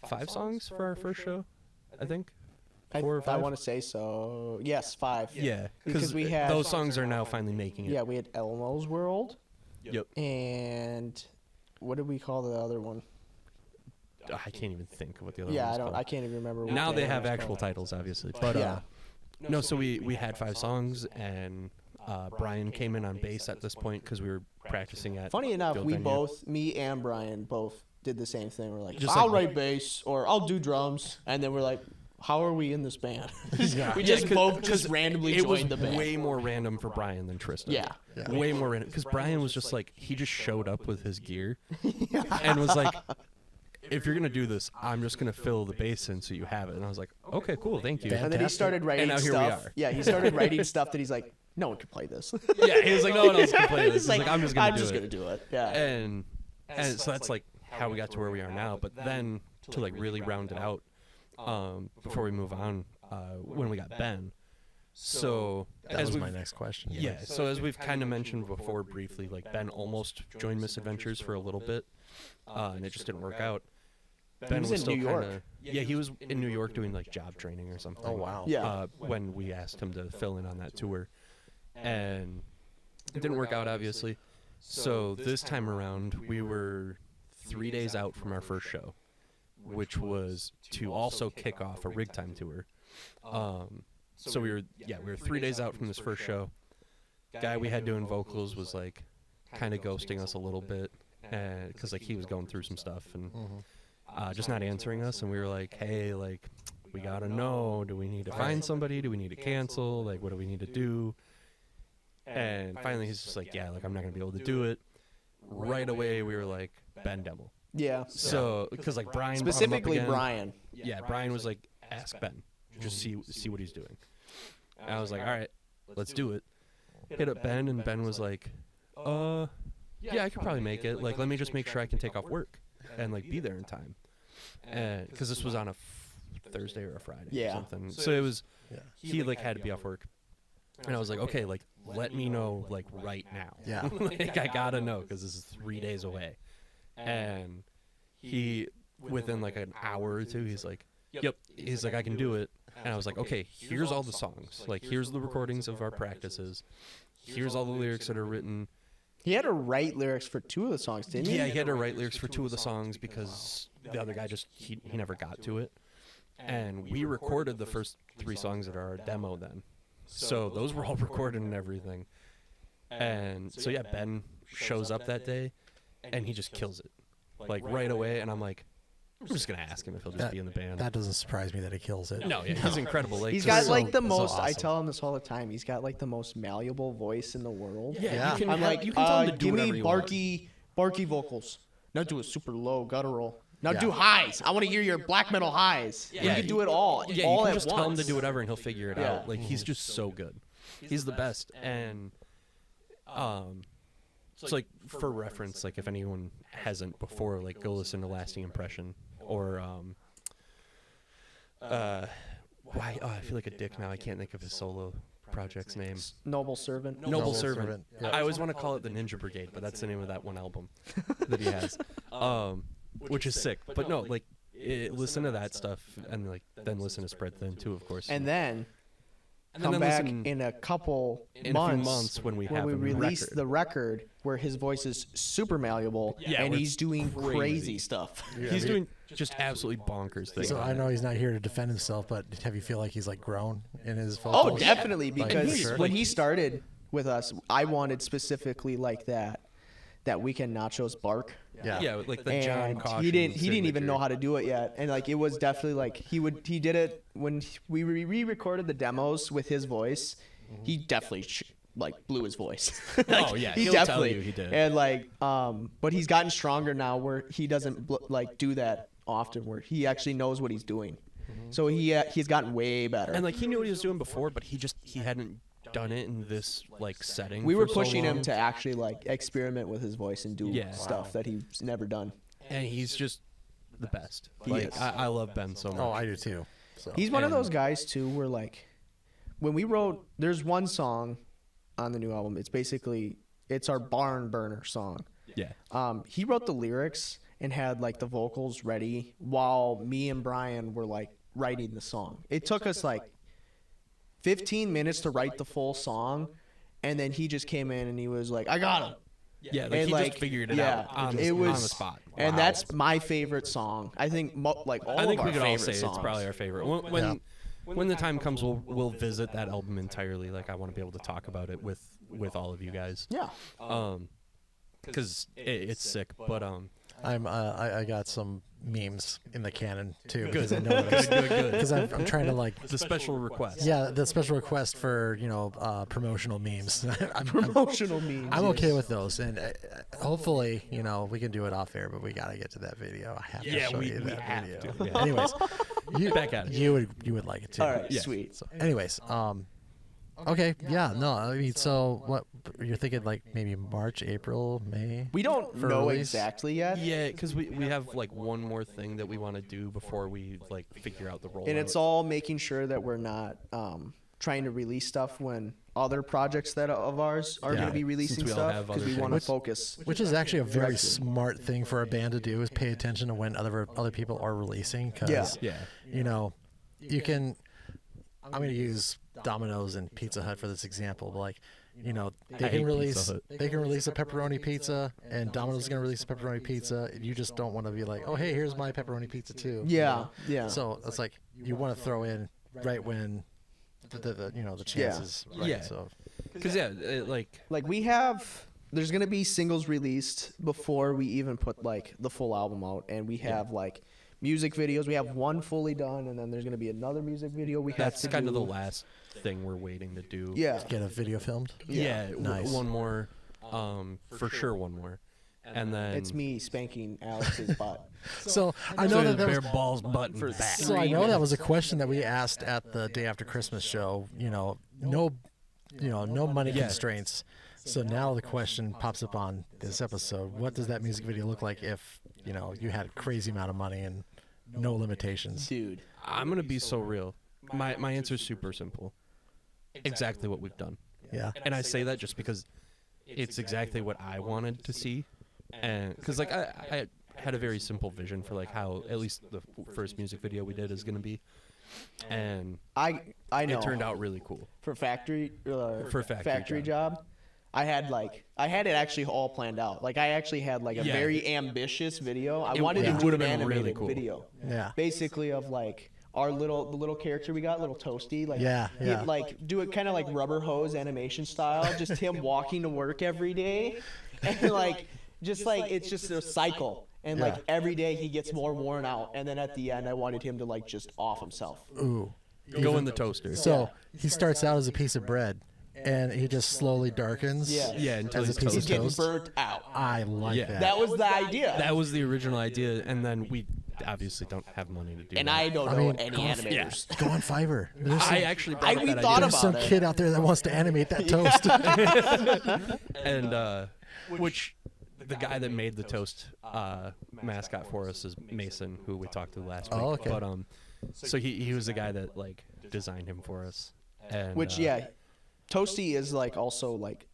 5 songs for our first show, I think. 4 or 5. I want to say so. Yes, 5. Yeah, Because we had those songs are now finally making it. Yeah, we had Elmo's World, Yep. and what did we call the other one? I can't even think of what the other Yeah, one was I can't even remember. What Now the they other have one's actual called. titles, obviously. But Yeah. no, so we had 5 songs, and Brian came in on bass at this point because we were practicing at. Funny enough, Field we Venue. both, me and Brian, both did the same thing. We're like, Just I'll like- write bass or I'll do drums, and then we're like, how are we in this band? We Yeah, just 'cause- both 'cause randomly it was joined the band. way more random for Brian than Tristan. Yeah. Way more random because Brian was just like he just showed up with his gear and was like, if you're gonna do this, I'm just gonna fill the bass in so you have it. And I was like, okay, cool, thank you. And then he Fantastic. started writing now here we stuff. are. Yeah, he started writing stuff that he's like, no one can play this. Yeah, he was like, no one else can play this. He's He's like, I'm just gonna do I'm it. just gonna do it. Yeah. And And so that's like how we got to where we are now. But then to like really round it out, before we move on, when we got Ben. So That was my next question. yeah, so as we've kind of mentioned before briefly, like Ben almost joined Misadventures for a little bit, and it just didn't work out. Ben was was in still New kind York. of he was in New York doing like job training or something. Oh, wow. Yeah. When we asked him to fill in on that tour, and it didn't work out obviously. So this time around, we were 3 days out from our first show, which was to also kick off a rig time tour. So we were 3 days out from this first show. Guy we had doing vocals was like kind of ghosting us a little bit, because like he was going through some stuff and just not answering us. And we were like, hey, like we gotta know, do we need to find somebody? Do we need to cancel? Like, what do we need to do? And finally he's just like, yeah, like I'm not gonna be able to do it. Right away we were like, Ben demo. Yeah. So because like Brian brought him up Specifically again. Brian. Yeah, Brian was like, ask Ben, just see what he's doing. And I was like, all right, let's do it. Hit up Ben, and Ben was like, yeah, I could probably make it. Like, let me just make sure I can take off work and like be there in time. And because this was on a Thursday or a Friday or something, so it was he like had to be off work. And I was like, okay, like let me know like right now. Yeah. Like I gotta know because this is 3 days away. And he, within like an hour or two, he's like, yep. He's like, I can do it. And I was like, okay, here's all the songs. Like, here's the recordings of our practices. Here's all the lyrics that are written. He had to write lyrics for 2 of the songs, didn't he? Yeah, he had to write lyrics for 2 of the songs because the other guy just, he never got to it. And we recorded the first 3 songs that are our demo then. So those were all recorded and everything. And so, yeah, Ben shows up that day, and he just kills it. Like, right away, and I'm like, I'm just going to ask him if he'll just be in the band. That doesn't surprise me that he kills it. No, yeah, he's incredible. Like, He's got so- like the so most. I awesome. tell him this all the time. He's got like the most malleable voice in the world. Yeah. You can I'm like, you can tell him to do give whatever me you want. barky vocals. Now do a super low guttural. Now Yeah. do highs. I want to hear your black metal highs. Yeah, you can do it all. Yeah, all you can at just once. tell him to do whatever, and he'll figure it Yeah. out. Like he's just so good. He's the best. And it's like for reference, like if anyone hasn't before, like go listen to Lasting Impression or why? Oh, I feel like a dick now. I can't think of his solo project's name. Noble servant. Noble Servant. Yeah. I always want to call it the Ninja Brigade, but that's the name of that one album that he has, which is sick. But no, like listen to that stuff, and like then listen to Spread Thin too, of course. And then And come then back listen in a couple in months, a few months when we have a new release record. the record where his voice is super malleable Yeah, and where he's it's doing crazy. crazy stuff. He's doing just absolutely bonkers things. So I know he's not here to defend himself, but have you feel like he's like grown in his Oh, vocals? definitely, Like, because sure. when he started with us, I wanted specifically like that Weekend Nachos bark. Yeah, like the John And Caution he didn't even signature. know how to do it yet, and like it was definitely like he did it when we re-recorded the demos with his voice. He definitely like blew his voice. Like, Oh, yeah, he he'll tell definitely you he did. And like but he's gotten stronger now where he doesn't like do that often, where he actually knows what he's doing. So he's gotten way better. And like he knew what he was doing before, but he hadn't done it in this like setting. we were for so pushing him long. to actually like experiment with his voice and do Yeah. stuff that he's never done. and he's just the best. He Like is. I love Ben so much. Oh, I do too. So. He's one of And- those guys too where like when we wrote there's one song on the new album, it's our barn burner song. Yeah. He wrote the lyrics and had like the vocals ready while me and Brian were like writing the song. It took us like 15 minutes to write the full song, and then he just came in and he was like, I got him. Yeah, like And, he like, just figured it yeah, out on, it on was- the spot. And Wow. that's my favorite song. I think like all I think of we our could all favorite say songs. it's probably our favorite. When the time comes, we'll visit that album entirely. Like I want to be able to talk about it with all of you guys. Yeah. Because it's sick. But I got some memes in the canon too. Good. Because I know good. because I'm trying to like. The special request. Yeah, the special request for promotional memes. I'm Promotional memes. I'm okay with those, and hopefully we can do it off air. But we gotta get to that video. I have to Yeah, show we you that have video. to, yeah. Anyways, you Back at it. You would like it too. All right, Yeah. sweet. So, anyways, Okay, yeah, no, I mean, so what you're thinking, like maybe March, April, May? We don't For know release? exactly yet. Yeah, because we have like one more thing that we want to do before we like figure out the rollout. And it's all making sure that we're not trying to release stuff when other projects that of ours are Yeah. going to be releasing Since we all stuff have because other we want to things. focus. Which is actually a very smart thing for a band to do, is pay attention to when other people are releasing. Cause, Yeah. you know, you can. I'm going to use Domino's and Pizza Hut for this example, but like, you know, I they hate can release Pizza Hut. they can release a pepperoni pizza, and Domino's is going to release a pepperoni pizza. And you just don't want to be like, oh hey, here's my pepperoni pizza too. you Yeah, know? yeah. So it's like you want to throw in right when the you know the chances. Right, Yeah. So Because like Like there's going to be singles released before we even put like the full album out, and we have like music videos. We have one fully done, and then there's going to be another music video we have that's to kind do. of the last thing we're waiting to do. Yeah. get a video filmed. Yeah. Nice. One more. For sure, one more. And then It's me spanking Alex's butt. So I know that there was, balls button For back. so I know that was a question that we asked at the Day After Christmas show. You know, no money constraints. So now the question pops up on this episode: what does that music video look like if you had a crazy amount of money and no limitations? Dude. I'm gonna be so real. My answer is super simple. Exactly what we've done. Yeah. And I say that just because it's exactly what I wanted to see, and because like I had a very simple vision for like how at least the first music video we did is gonna be, and I know. it turned out really cool. For factory Factory job. I had it actually all planned out. Like I actually had like a Yeah. very ambitious video. I It- wanted it to do would've an been really animated cool. video. Yeah. Basically of like the little character we got, little Toasty, like Yeah, yeah. like do it kind of like rubber hose animation style, just him walking to work every day, and like just like it's just a cycle, and like Yeah. every day he gets more worn out, and then at the end I wanted him to like just off himself. Ooh. Go in the toaster. So he starts out as a piece of bread, and he just slowly darkens. Yeah. Yeah, until As a he's piece He's of getting toast. burnt out. I like Yeah. that. That was the idea. That was the original idea, and then we obviously don't have money to do and that. I don't know mean, any go on- animators. Go on Fiverr. There's some, I actually brought up we that thought idea. there's some about it. kid out there that wants to animate that toast. And which the guy that made the toast mascot for us is Mason, who we talked to last week. Oh, okay. But so he was the guy that like designed him for us. And Which Toasty is like also like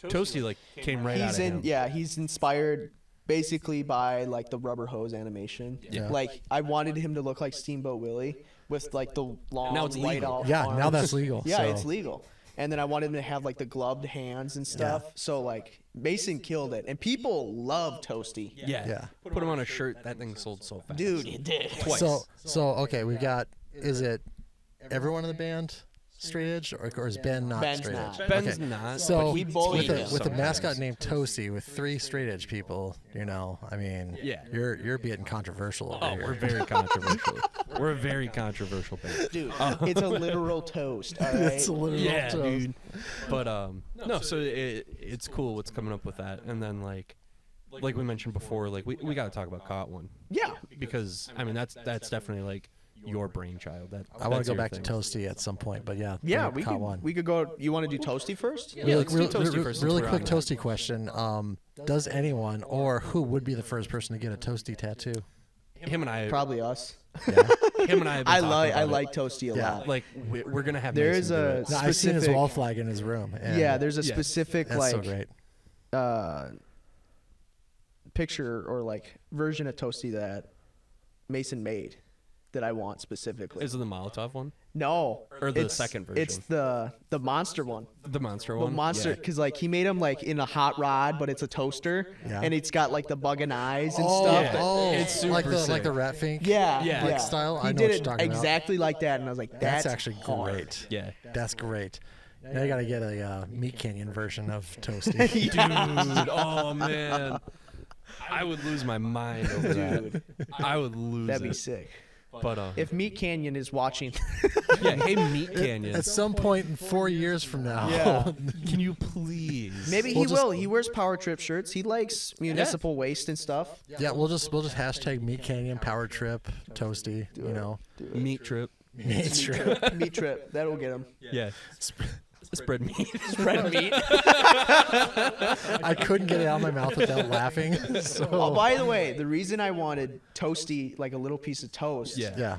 Toasty like came right out of him. he's inspired basically by like the rubber hose animation. Yeah. Like I wanted him to look like Steamboat Willie with like the long Now it's white legal. out Yeah, now arms. that's legal, Yeah, so- it's legal. And then I wanted him to have like the gloved hands and stuff. So like Mason killed it, and people love Toasty. Yeah. Put him on a shirt. That thing sold so fast. Dude, it did. Twice. So okay, we've got. Is it everyone in the band straight edge, or is Ben not Ben's straight not. edge? Ben's Okay. not. So but we he bullied teases him. with a sometimes. mascot named Toasty with 3 straight edge people, I mean, Yeah. you're being controversial over Oh, here. we're very controversial. We're a very controversial band. Dude, it's a literal toast. All right? It's a literal Yeah, toast. dude. But no. So it's cool what's coming up with that, and then like we mentioned before, like we got to talk about Caught One. Yeah. Because I mean that's definitely like your brainchild. I want to go back to Toasty at some point, but yeah. Yeah, we we one. could go. You want to do Toasty first? Yeah, let's do Toasty first since Really we're quick on that. Toasty question. Does anyone or who would be the first person to get a Toasty tattoo? Him and I. Probably us. Him and I. Have been I talking like about it. Toasty a Yeah. lot. Like we're gonna have. There Mason is do a- it. No, I've seen his Specific- wall flag in his room. And Yeah, there's a Yeah. specific that's like so great. picture or like version of Toasty that Mason made that I want specifically. Is it the Molotov one? No, Or the it's- second version? It's the monster one. The monster The one. monster, Yeah. because like he made him like in a hot rod, but it's a toaster, Yeah. and it's got like the bugging eyes and Oh, stuff. Yeah. oh, It's super like the sick. rat fink. Yeah, Yeah. yeah. Like style? He I know did what it you're talking about. exactly like that, and I was like, That's "That's actually hard." great. Yeah. That's great. Now you gotta get a Meat Canyon version of Toasty. Dude, oh man, I would lose my mind over that. I would lose That'd be it. sick. But If Meat Canyon is watching, yeah, hey Meat Canyon, At some point in 4 years from now. Yeah. can you please? maybe We'll he just- will. He wears Power Trip shirts. He likes municipal waste and stuff. Yeah, we'll just hashtag Meat Canyon Power Trip Toasty. Meat Trip. Meat strip. Meat trip. That'll get him. Yeah. Spread meat. Spread meat. I couldn't get it out of my mouth without laughing. So. Oh, by the way, the reason I wanted toasty, like a little piece of toast, Yeah.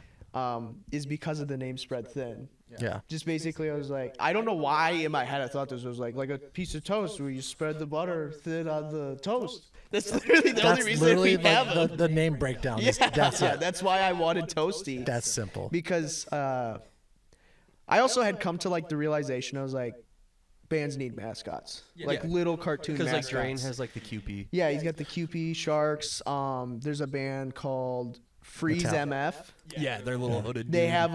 is because of the name Spread Thin. Yeah. Just basically, I was like, I don't know why in my head I thought this was like a piece of toast where you spread the butter thin on the tost. That's literally the only That's reason literally we have like them. the name breakdown. Yeah, That's it. that's why I wanted toasty. That's simple. Because I also had come to like the realization, I was like, bands need mascots, like little cartoon Because mascots. like Drain has like the QP. Yeah, he's got the QP Sharks. There's a band called Freeze MF. Yeah, they're little hooded. They have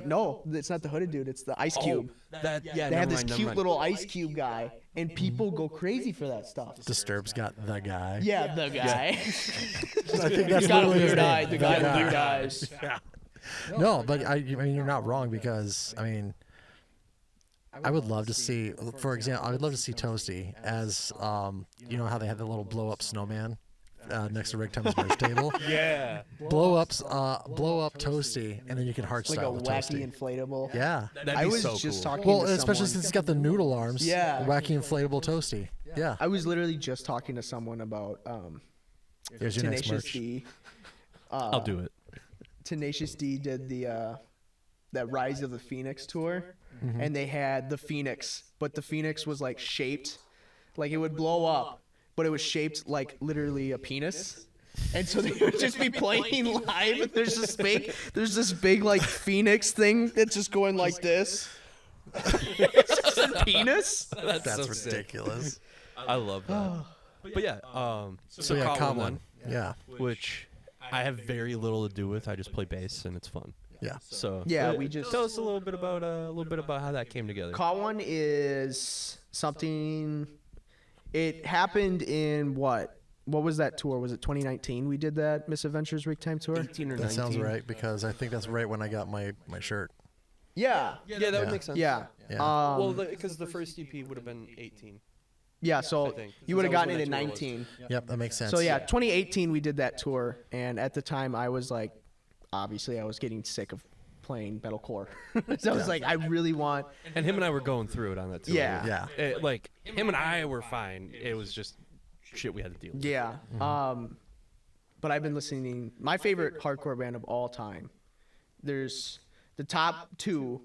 no, it's not the hooded dude, it's the Ice Cube. That yeah. They have never this mind, never cute mind. little Ice Cube guy, and people go crazy for that stuff. Disturbed's got the guy. Yeah, the guy. I think that's He's got a literally his weird name. eye. The guy with weird eyes. No, but I mean you're not wrong because I mean I would love to see, for example, I would love to see Toasty as you know how they had the little blow up snowman next to Rick Time's merch table. Yeah. Blow up Toasty, and then you can hard Like a style the wacky Toasty. inflatable. Yeah. That'd I be was so just cool. talking Well, to especially someone. since it's got the noodle arms. Yeah. Wacky inflatable Toasty. Yeah. I was literally just talking to someone about Here's your next Tenacious merch. D. I'll do it. Tenacious D did the that Rise of the Phoenix tour, Mm-hmm. and they had the Phoenix, but the Phoenix was like shaped, like it would blow up, but it was shaped like literally a penis. And so they would just be playing live, and there's this big like Phoenix thing that's just going like this. It's just a penis. That's so sick. ridiculous. I love that. But yeah, So yeah, caught Common. one, Yeah. which I have very little to do with. I just play bass and it's fun. Yeah. So Yeah, we just- tell us a little bit about how that came together. Caught one is something. It happened in what? What was that tour? Was it 2019? We did that Misadventures Rig Time tour. 18 or That 19. sounds right because I think that's right when I got my shirt. Yeah, Yeah, that Yeah. would make sense. yeah. Yeah. Well, because the first EP would have been 18. Yeah, I so think. you would have That was gotten when it in that tour was. 19. Yep, that makes sense. So yeah, 2018 we did that tour, and at the time I was like, obviously I was getting sick of playing metalcore. So I was like, I really want. And him and I were going through it on that tour. Yeah. Yeah. Like him and I were fine. It was just shit we had to deal with. Yeah. But I've been listening. My favorite hardcore band of all time. There's the top two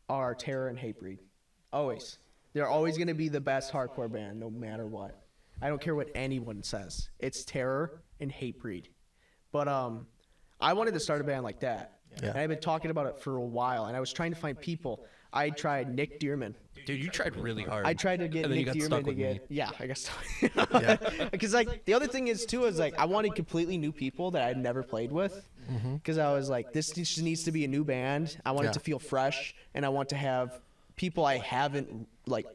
are Terror and Hatebreed. Always. They're always going to be the best hardcore band, no matter what. I don't care what anyone says. It's Terror and Hatebreed. But I wanted to start a band like that. Yeah. And I've been talking about it for a while, and I was trying to find people. I tried Nick Dearman. Dude, you tried really hard. I tried to get And then you Nick got Dearman stuck to with me. get. Yeah, I guess. Yeah. Because like the other thing is too is like I wanted completely new people that I'd never played with. Because I was like, this just needs to be a new band. I want Yeah. it to feel fresh, and I want to have people I haven't like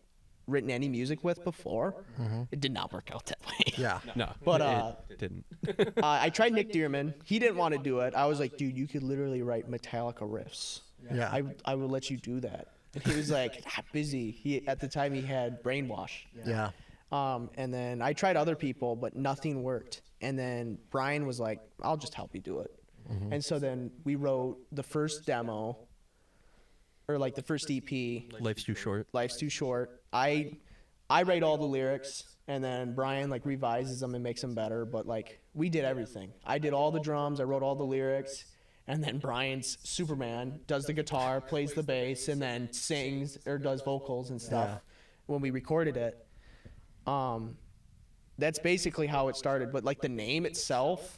written any music with before. It did not work out that way. Yeah. No, But, it didn't. I tried Nick Dearman. He didn't want to do it. I was like, dude, you could literally write Metallica riffs. Yeah. I will let you do that. And he was like, busy. He at the time he had Brainwash. Yeah. And then I tried other people, but nothing worked. And then Brian was like, I'll just help you do it. And so then we wrote the first demo, or like the first EP, Life's too short. Life's Too Short. I write all the lyrics, and then Brian like revises them and makes them better. But like we did everything. I did all the drums. I wrote all the lyrics. And then Brian's Superman does the guitar, plays the bass, and then sings or does vocals and stuff Yeah. when we recorded it. That's basically how it started. But like the name itself,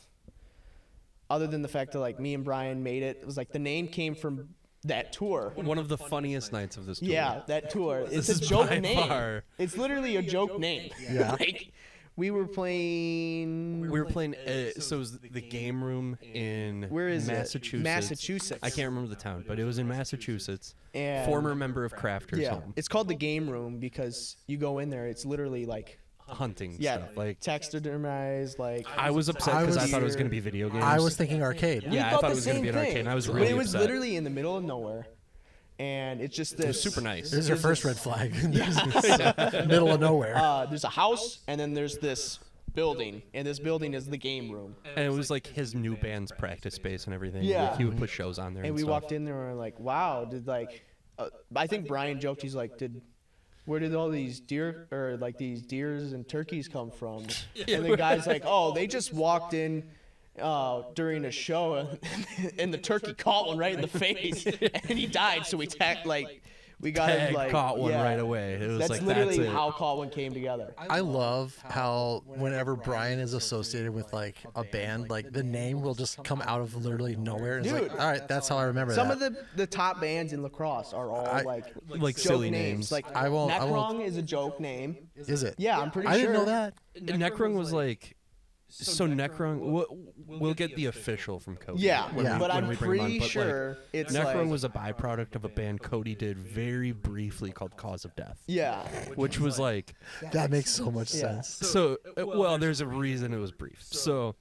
other than the fact that like me and Brian made it, it was like the name came from that tour. One of the funniest nights of this tour. Yeah, that tour. It's This a is joke by name. far- It's literally a joke name. Yeah. Like we were playing. We were playing. So it was the game room in Where is it? Massachusetts. Massachusetts. I can't remember the town, but it was in Massachusetts. And- Former member of Crafters Yeah, Home. it's called the game room because you go in there. It's literally like Hunting yeah, stuff. Like taxidermized. Like I was upset I because I was- thought it was going to be video games. I was thinking arcade. we Yeah, I thought thought the it was gonna same be an arcade, thing. and I was But really it was upset. literally in the middle of nowhere, and it's just this. It was super nice. This is your first red flag. Middle of nowhere. There's a house, and then there's this building, and this building is the game room. And it was like his new band's practice space and everything. Yeah. Like, he would put shows on there. And we stuff. walked in there and we're like, wow, did like, I think Brian joked, he's like, where did all these deer or like these deers and turkeys come from? And the guy's like, oh, they just walked in during a show and the turkey caught one right in the face and he died. So we got him like caught one right away. It was that's like literally that's it. how caught one came together. I love how whenever Brian is associated with like a band, like the name will just come out of literally nowhere. It's Dude. like, all right, that's how I remember Some that. of the top bands in lacrosse are all like like joke silly names. names. Like I won't- Neckrung is a joke name. Is it? Yeah, I'm pretty sure. I didn't know that. Neckrung was like. So Neckrung, we'll get the official from Cody. Yeah, when we- but when I'm we bring him on, pretty but, sure like, it's Neckrung like, was a byproduct of a band Cody did very briefly called Cause of Death. yeah, Which was like, That makes so much Yeah. sense. so, well, there's a reason it was brief. So,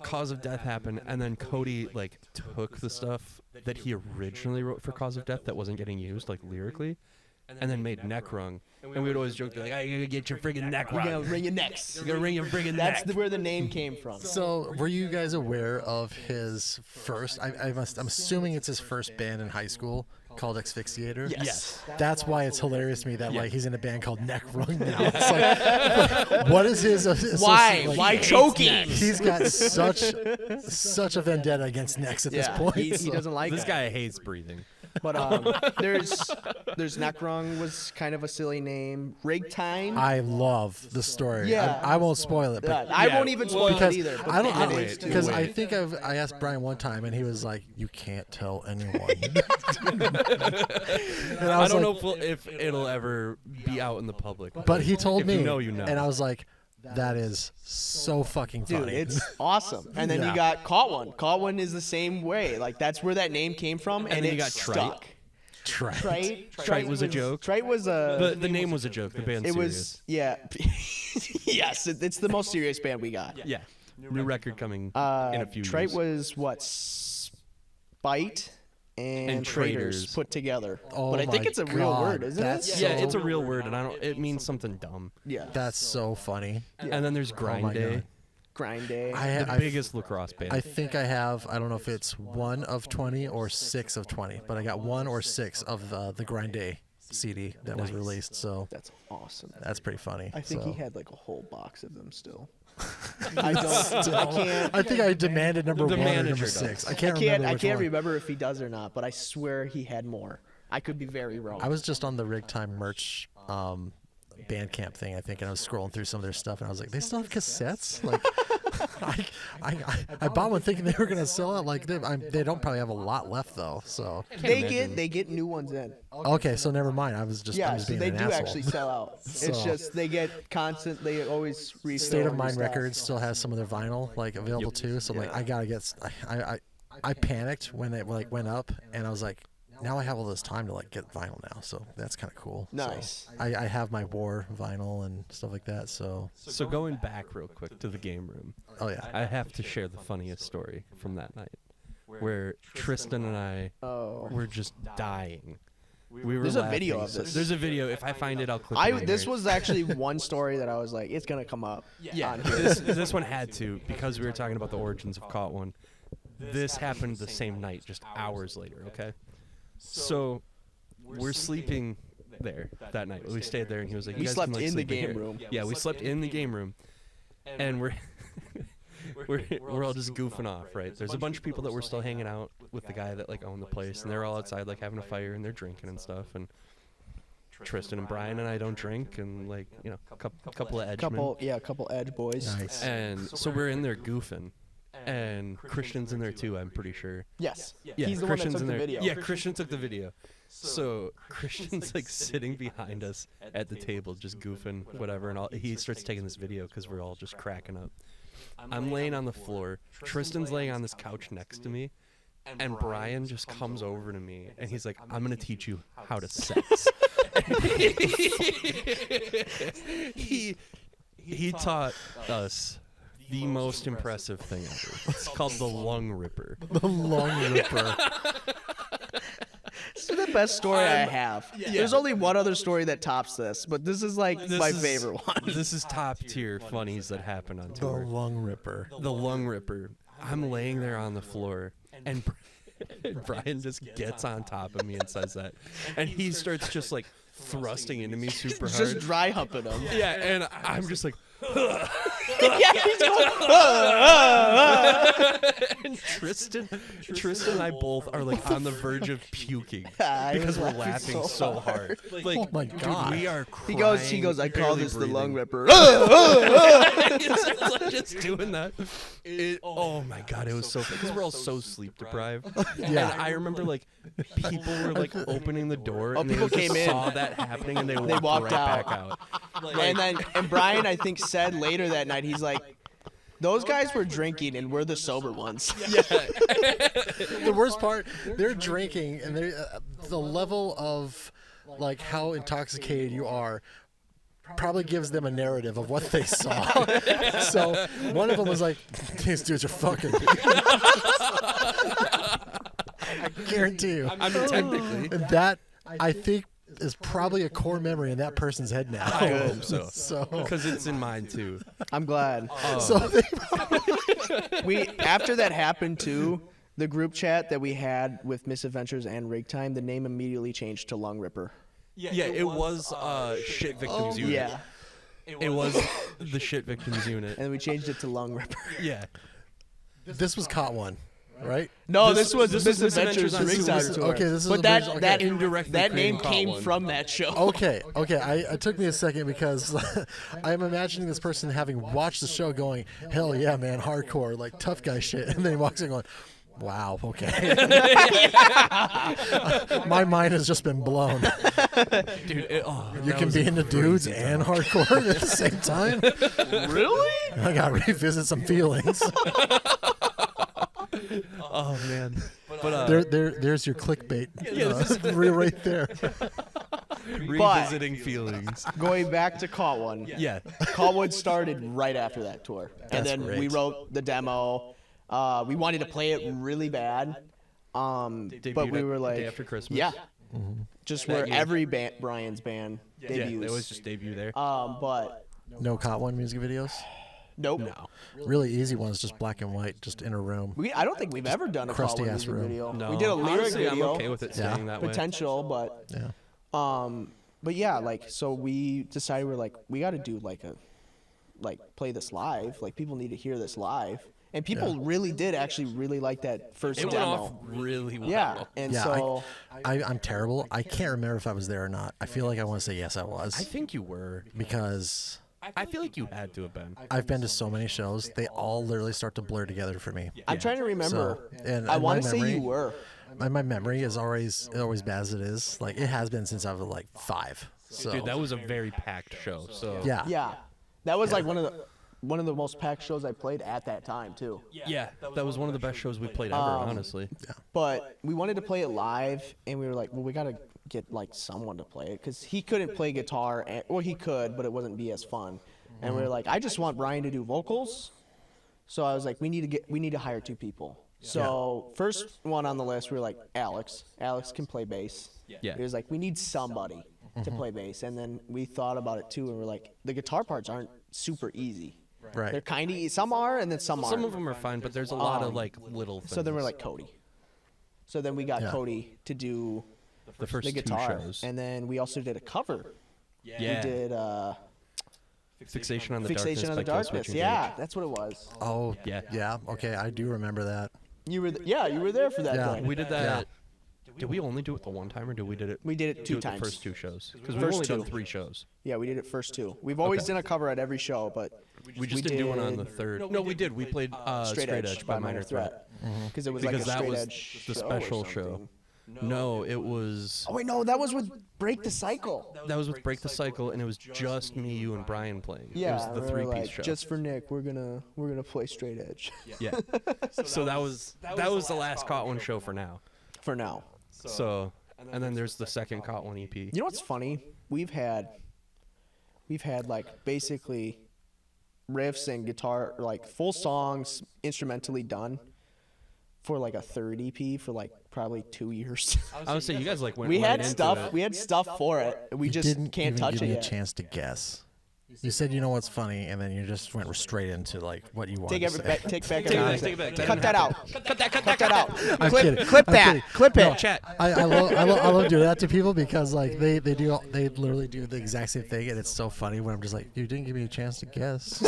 Cause of Death happened, and then Cody, like, took the stuff that he originally wrote for Cause of Death that wasn't getting used, like, lyrically, and then made Neckrung. And we would always joke, like, I gotta get your friggin' neck you're gonna wrung. ring your necks. You're gonna ring your friggin' That's neck. where the name came from. So, were you guys aware of his first? I'm assuming it's his first band in high school called Asphyxiator. Yes. That's why it's hilarious to me that like he's in a band called Neck Rung now. It's like, what is his? Why? Like, Why choking? He's got such a vendetta against necks at this point. he so- doesn't like This that. guy hates breathing. But there's Neckrung was kind of a silly name. Rigtime. I love the story. Yeah. I won't spoil it, but I won't even spoil because it either. But I don't. man, I, it's too because I late. think I asked Brian one time, and he was like, "You can't tell anyone." And I was don't like, know if it'll ever be out in the public. But he told if me, you know, you know. and I was like, "That is so fucking Dude, funny." it's awesome. And then Yeah. you got Caught One. Caught One is the same way. Like that's where that name came from, and then you it got Trite. stuck. Trite. Trite was a joke? Trite was a. The name was a joke. The band's It serious. was yeah. Yes, it's the most serious band we got. Yeah. New record coming in a few Trite years. was what Spite and Traitors. Traitors put together. Oh but I think my it's a real God, word, isn't that's it? Yeah, so- it's a real word, and I don't. It means something dumb. Yeah. That's so funny. And then there's Grind my Day, God. Grind Day. the biggest lacrosse band. I think I have. I don't know if it's 1 of 20 or 6 of 20, but I got 1 or 6 of the Grind Day CD that was released. So That's awesome. that's pretty funny. I think so. he had like a whole box of them still. I don't. I can't. I think I demanded number The 1 or manager number does. 6. I I can't can't. remember. I which can't one. remember if he does or not, but I swear he had more. I could be very wrong. I was just on the Rig Time merch Bandcamp thing, I think, and I was scrolling through some of their stuff, and I was like, they still have cassettes? Like, I bought one thinking they were gonna sell out. Like, they don't probably have a lot left though. So They get new ones in. okay, so never mind. I'm just Yeah, just so being they an do asshole. actually sell out. So- It's just they get constant. They always refill State of new Mind stuff. Records still has some of their vinyl like available too. So I'm like, I gotta get. I panicked when it like went up, and I was like, now I have all this time to like get vinyl now. So that's kind of cool. So Nice. I have my War vinyl and stuff like that. So So going back real quick to the game room, oh yeah. I have to share the funniest story from that night, where Tristan and I Oh. were just dying. We were There's a laughing video of so- this. There's a video. If I find it, I'll clip it. in This here. was actually one story that I was like, it's gonna come up. Yeah, on here. this one had to, because we were talking about the origins of Caught One. This happened the same night, just hours later, okay? So we're sleeping there that night. We stayed there, and he was like, We "You guys slept can, like, in the sleep game here." room. Yeah, we slept in the game room, and we're we're all just goofing off, right? There's a bunch of people that were still hanging out with the guy that like owned the place, and they're all outside like having a fire, and they're drinking and stuff, and Tristan and Brian and I don't drink, and like, you know, a couple of edgemen. A couple edge boys. Nice. And so we're in there goofing, and Christian's in there too, I'm pretty sure. Yes. Yeah, He's the Christian's one that took in the there. video. Yeah, Christian took the video. So Christian's like sitting behind us at the table, just goofing, whatever, and he starts taking this video because we're all just cracking up. I'm laying on the floor. Tristan's laying on this couch next to me, and Brian just comes over to me, and he's like, "I'm gonna teach you how to sex." he taught us the most impressive thing ever. It's called the lung ripper. The Lung Ripper. is the best story I have. There's only one other story that tops this, but this is like my favorite one. This is top tier funnies that happen on The tour. lung ripper. The lung ripper. I'm laying there on the floor, and Brian just gets on top of me and says that, and he starts just like thrusting into me super hard. Just dry humping him. Yeah, and I'm just like, Yeah, he's going. and Tristan and I both are like on the verge of puking I because was we're laughing laughing so so hard. Like, Oh my dude, God. we are He crying. goes. I call barely this the breathing. lung ripper. It's like just doing that. Oh my God, it was so fun because we're all so sleep deprived. Yeah. And I remember like people were like opening the door and people they just came in. saw that happening and they walked walked right out. back out. And Brian, I think, said later that night, he's like, those guys were drinking and we're the sober ones. The worst part, they're drinking, and the level of like how intoxicated you are probably gives them a narrative of what they saw. So one of them was like, "These dudes are fucking." I guarantee you. I mean, technically. And that, I think, is probably a core memory in that person's head now. I hope so. So, Because it's in mine too. I'm glad. so they, After that happened too, the group chat that we had with Misadventures and Rig Time, the name immediately changed to Lung Ripper. Yeah, it was shit victims unit. Yeah. It was the shit victims unit. And we changed it to Lung Ripper. Yeah. this was caught one, right? No, this was this was Misadventures Misadventures Rig on Time Rig tour. Okay, this is but a that bridge- that okay. Indirectly that name creating came Caught One. from that show. Okay. It took me a second because I'm imagining this person having watched the show going, "Hell yeah, man, hardcore, like tough guy shit," and then he walks in going, "Wow, okay." My mind has just been blown. Dude, You can be into dudes and hardcore at the same time. Really? I gotta revisit some feelings. Oh man. But There's your clickbait. Right there. revisiting feelings. Going back to Caught One. Yeah. Caught One started right after that tour. And That's then we great. wrote the demo. We wanted to play it really bad. But we were like, day after Christmas. yeah. Just where year. every Brian's band Yeah, debuts. it was just debut there. But No Caught One music videos. nope. No. Really easy ones, just black and white, just in a room. I don't think we've ever done a Caught Crusty One ass music room. video. No. We did a lyric Honestly, video. I'm okay with it staying that way. Potential, but Yeah. but yeah, like so we decided we're like we got to do play this live. Like people need to hear this live, and people really did actually really like that first It went demo. off really well. Yeah, and Yeah, so I'm terrible. I can't remember if I was there or not. I feel like I want to say yes, I was. I think you were. Because I feel like you had to have been. I've been to so many shows, they all literally start to blur together for me. I'm trying to remember. So, and I my want to say memory- you were. My memory is always bad as it is. Like it has been since I was like 5. So Dude, that was a very packed show. So yeah. Yeah, that was like one of the most packed shows I played at that time too. yeah, that was one of the best shows we played ever, honestly. But we wanted to play it live, and we were like, well, we gotta get like someone to play it because he couldn't play guitar, well he could, but it wouldn't be as fun. And we were like, I just want Brian to do vocals. So I was like, we need to hire 2 people. So first one on the list, we were like Alex. Alex can play bass. Yeah. It was like we need somebody to play bass, and then we thought about it too, and we're like, the guitar parts aren't super easy. Right. They're kind of some are, and then some aren't. Some of them are fine, but there's a lot of like little things. So then we're like Cody. So then we got Yeah. Cody to do the first the 2 guitar, shows. and then we also did a cover. Yeah. We did Fixation on the Fixation on the Darkness. by Darkness. Killswitch Yeah, Engage. that's what it was. Oh Yeah. yeah. Okay, I do remember that. You were you were there for that Yeah. day. We did that. Did we only do it the one time, or did we did it? We did it do 2 it times. The first 2 shows, because we've First only done 2. 3 shows. Yeah, we did it first 2. We've always Okay. done a cover at every show, but We just didn't do one on the third. No, we did. We played Straight Edge by Minor Threat because it was because like a that Straight was Edge the show or special show. something. No, it was. Oh wait, no, that was with Break the Cycle. That was with Break the Cycle, and it was just me, you, and Brian playing. Yeah, it was the we were 3-piece like, show. just for Nick, we're gonna play Straight Edge Yeah. So that was the last Caught One show for now. for now. So, and then there's the second Caught One EP. You know what's funny? We've had like basically riffs and guitar, like full songs instrumentally done for like a third EP for like probably 2 years. I would say you guys like went we right had into stuff. it. We had stuff for it. We You just didn't can't even touch give it me yet. a chance to guess. You said you know what's funny, and then you just went straight into like what you wanted Take to say. back Take it everything. back, take it back. Cut that out. Cut Cut that out. I'm kidding. Clip I'm that. kidding. Clip No, it. Chat. I love doing that to people because like they literally do the exact same thing, and it's so funny when I'm just like, you didn't give me a chance to guess.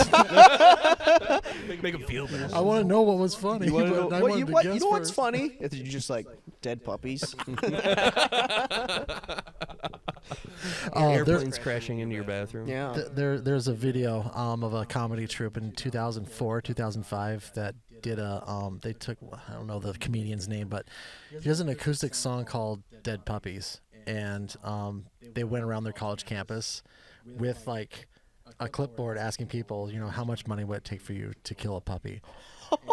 Make them feel better. I want to know what was funny. You wanna know, but I what, wanted you, to what, guess you know what's first. funny? It's you just like dead puppies. Airplanes crashing into your bathroom. Yeah. There's a video of a comedy troupe in 2004, 2005 that did they took, I don't know the comedian's name, but he has an acoustic song called Dead Puppies, and they went around their college campus with like a clipboard asking people, you know, how much money would it take for you to kill a puppy?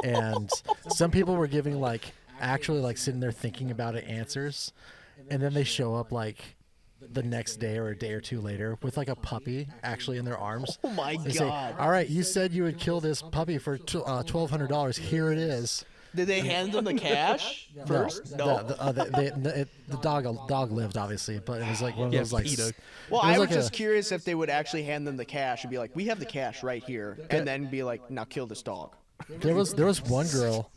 And some people were giving like actually like sitting there thinking about it answers, and then they show up like the next day or a day or two later with like a puppy actually in their arms. Oh my They say, god. all right, you said you would kill this puppy for $1,200. Here it is. Did they hand them the cash first? No. The dog lived obviously, but it was like one of those like. PETA. Well, it was I was like just curious if they would actually hand them the cash and be like, "We have the cash right here," and then be like, "Now kill this dog." There was one girl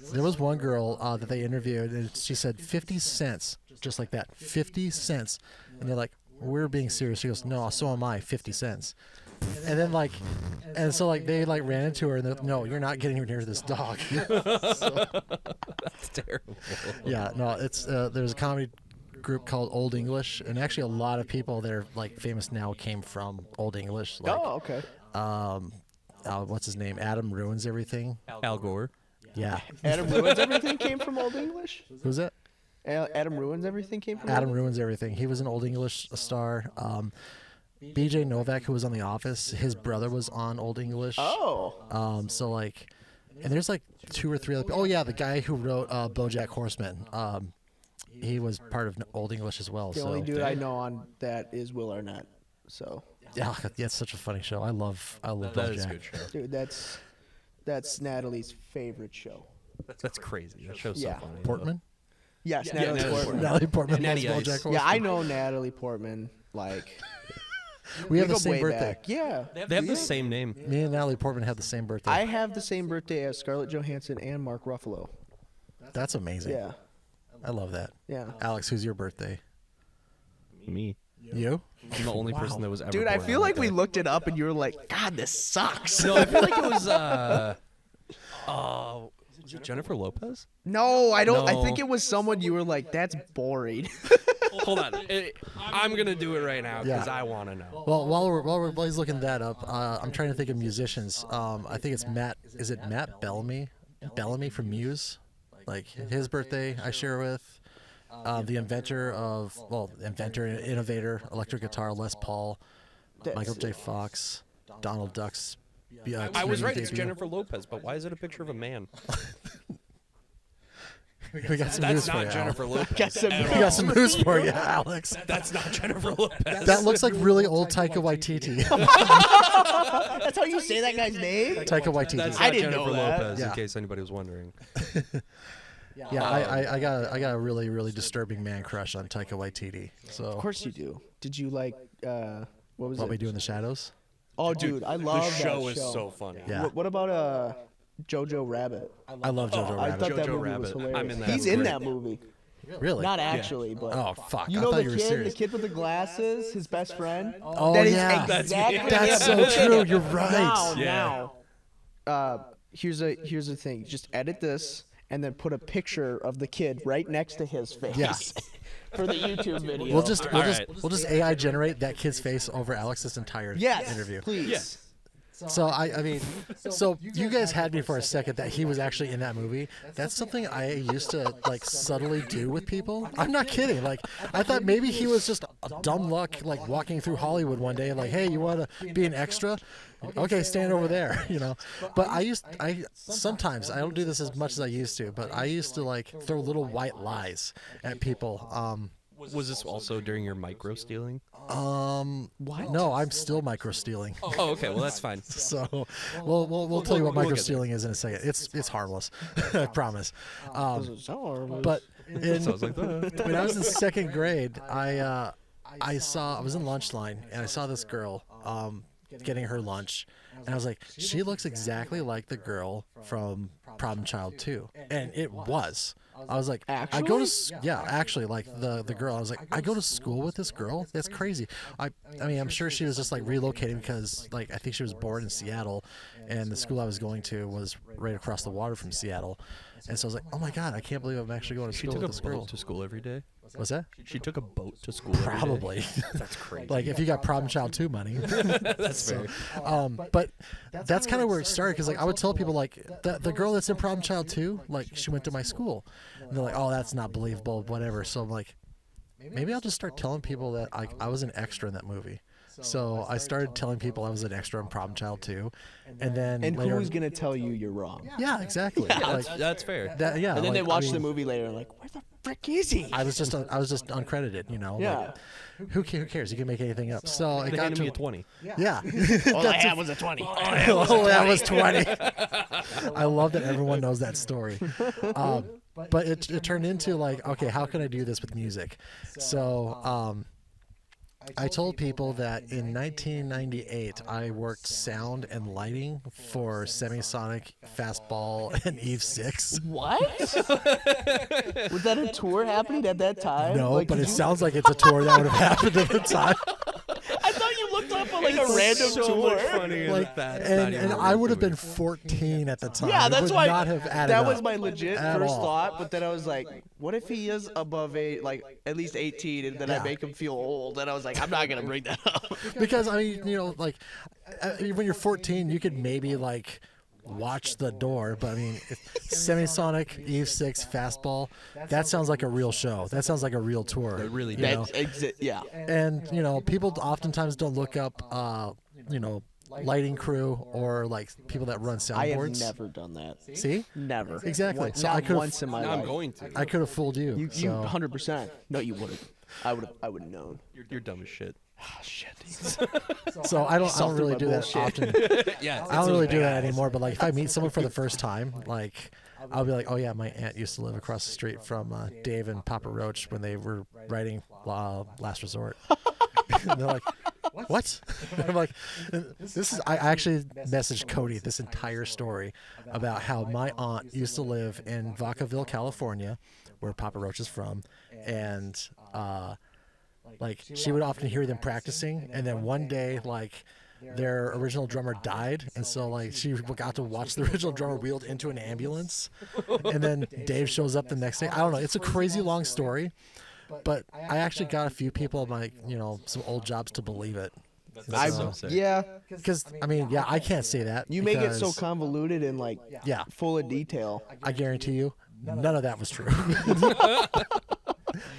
that they interviewed, and she said 50 cents, just like that, 50 cents, and they're like, "We're being serious." She goes, "No, so am I, 50 cents." And then like, and so like they like ran into her and they're, "No, you're not getting near this dog." So, That's terrible. yeah, no, it's there's a comedy group called Old English, and actually a lot of people that are like famous now came from Old English. Like, Oh, okay. what's his name? Adam Ruins Everything. Al Gore. Yeah, Adam Ruins Everything came from Old English. who's that? Adam Ruins Everything came from. Adam Old Ruins Everything. He was an Old English star. BJ Novak, who was on The Office, his brother was on Old English. Oh. So like, and there's like 2 or 3 other people. Oh yeah, the guy who wrote BoJack Horseman. He was part of Old English as well. The so only dude I know on that is Will Arnett. So, yeah, it's such a funny show. I love That BoJack. is a good show. dude, that's Natalie's favorite show. That's crazy. That show's Yeah. so funny. Portman. Yes, Yeah, Natalie Natalie Portman. Portman. Natalie Portman Natty loves Ice. BoJack Horseman. Yeah, I know Natalie Portman. Like, We have go the same way birthday. back. Yeah. They have the same name. Me and Natalie Portman have the same birthday. I have the same birthday as Scarlett Johansson and Mark Ruffalo. That's amazing. Yeah. I love that. Yeah. Alex, who's your birthday? Me. You? I'm the only person that was ever. Dude, I born feel on like that we day. looked it up and you were like, God, this sucks. No, I feel like it was. Was it Jennifer Lopez? No, I don't. I No. think it was someone you were like, that's boring. Hold on. I'm gonna do it right now because Yeah. I want to know. Well, while he's looking that up, I'm trying to think of musicians. I think it's Matt. Is it Matt Bellamy? Bellamy from Muse. Like his birthday, I share with the inventor and innovator, electric guitar, Les Paul, That's Michael J. it. Fox, Donald Duck's. I was community right. It's debut. Jennifer Lopez, but why is it a picture of a man? We got some That's news for you, not Jennifer Lopez. Got some- at We got all. some news for you, Alex. That's not Jennifer Lopez. That looks like really old Taika Waititi. That's how you say that guy's name? Taika Waititi. That's I not didn't Jennifer know that. Lopez, Yeah. in case anybody was wondering. Yeah, I got a really, really disturbing man crush on Taika Waititi. So Of course you do. Did you like, what was what it? we do in the shadows? Oh, dude, I love The that show is so funny. Yeah. What about Jojo Rabbit? I love Jojo I Rabbit. thought that Jojo movie was Rabbit. hilarious. I'm in that He's movie. in that movie. Really? Not actually, but Oh fuck! you I know thought the you were kid, serious. the kid with the glasses, his best friend. Oh That is yeah, exactly that's him. so true. You're right. Now, here's a thing. Just edit this and then put a picture of the kid right next to his face Yeah. for the YouTube video. We'll just right. we'll just AI generate that kid's face over Alex's entire yes, interview. please. Yes. So I mean, so you guys had me for a second that he was actually in that movie. That's something I used to like subtly do with people. I'm not kidding. Like I thought maybe he was just a dumb luck, like walking through Hollywood one day, like, hey, you want to be an extra? Okay, stand over there, you know. But I sometimes I don't do this as much as I used to, but I used to like throw little white lies at people. Was this also during your micro stealing? What? No, I'm still micro stealing. Oh, okay. Well, that's fine. So we'll tell you what we'll micro get stealing is in a second. It's harmless, I promise. But Sounds like that. When I was in second grade, I was in lunch line and I saw this girl getting her lunch, and I was like, she looks exactly like the girl from Problem Child 2, and it was. I was like, I go to actually like the girl. I was like, I go to school with this girl. That's crazy. I mean, I'm sure she was just like relocating because like I think she was born in Seattle, and the school I was going to was right across the water from Seattle, and so I was like, oh my god, I can't believe I'm actually going to She school took with a this girl. boat to school every day. What's that? She took a boat to school every day. Probably. That's crazy. Like if you got Problem Child 2 money. That's fair. But that's kind of where it started because like I would tell people like the girl that's in Problem Child 2, like she went to my school, and they're like, oh, that's not believable, whatever. So I'm like, maybe I'll just start telling people that I was an extra in that movie. So I started telling people I was an extra in Problem Child 2, and then And later, who's gonna tell you you're wrong? yeah, exactly. Like, That's fair. that, yeah. And then like, they watch I mean, the movie later and like, where the frick is he? I was just uncredited, you know. Yeah. Like, who cares? You can make anything up. So it They got handed to me a 20. yeah. All I had was a 20. Oh, that was 20. I love that everyone knows that story. But it turned into like, okay, how can I do this with music? So I told people that in 1998 I worked sound and lighting for Semisonic, Fastball, and Eve 6. What? Was that a tour happening at that time? No, Like, but did it you- sounds like it's a tour that would have happened at the time. I thought you looked up on like a random so tour. much funnier Like, than that. and I would have been 14 at the time. Yeah, It that's would why. not have added That up was my legit at first all. thought, but then I was like, what if he is above at least 18, and then I Yeah. make him feel old? And I was like, I'm not gonna bring that up. Because I mean, you know, like when you're 14, you could maybe like watch the door, but I mean, Semisonic, Eve 6, Fastball, that sounds like a real show. That sounds like a real tour. It really you does. know? Yeah. And you know, people oftentimes don't look up, you know, lighting crew or like people that run I have soundboards. never done that. See? Never. Exactly. So Not I could've- once in my Now life. I'm going to. I could have fooled you. You so. 100%. No, you wouldn't. I would have known. You're dumb as shit. Oh, shit. So I don't Salt really through do my that bullshit. often. Yeah. I don't really do that anymore. But like if I meet someone for the first time, like I'll be like, oh yeah, my aunt used to live across the street from Dave and Papa Roach when they were writing Last Resort. And they're like, what? And I'm like, this is. I actually messaged Cody this entire story about how my aunt used to live in Vacaville, California, where Papa Roach is from, and like she would often hear them practicing, and then one day like their original drummer died, and so like she got to watch the original drummer wheeled into an ambulance, and then Dave shows up the next day. I don't know. It's a crazy long story, but I actually got a few people at my, you know, some old jobs to believe it. That's so sick. Yeah. Because I mean, yeah, I can't say that. You make it so because, convoluted and like yeah, full of detail. I guarantee you, none of that was true.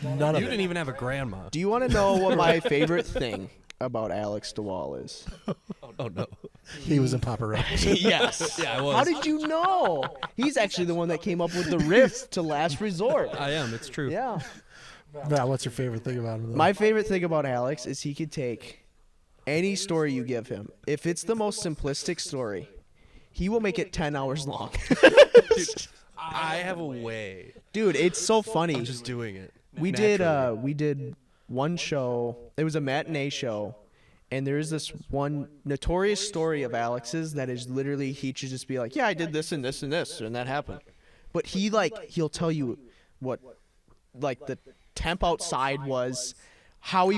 None of You it. didn't even have a grandma. Do you want to know what my favorite thing about Alex DeWall is? Oh no. He was in Papa Roach. Yes. Yeah, I was. How did you know? He's actually the one that came up with the riff to Last Resort. I am. It's true. Yeah. Now, what's your favorite thing about him? Though? My favorite thing about Alex is he could take any story you give him. If it's the most simplistic story, he will make it 10 hours long. Dude, I have a way Dude, it's so funny. of just doing it. We did one show. It was a matinee show, and there is this one notorious story of Alex's that is literally he should just be like, yeah, I did this and this and this, and that happened. But he'll tell you what like the temp outside was, how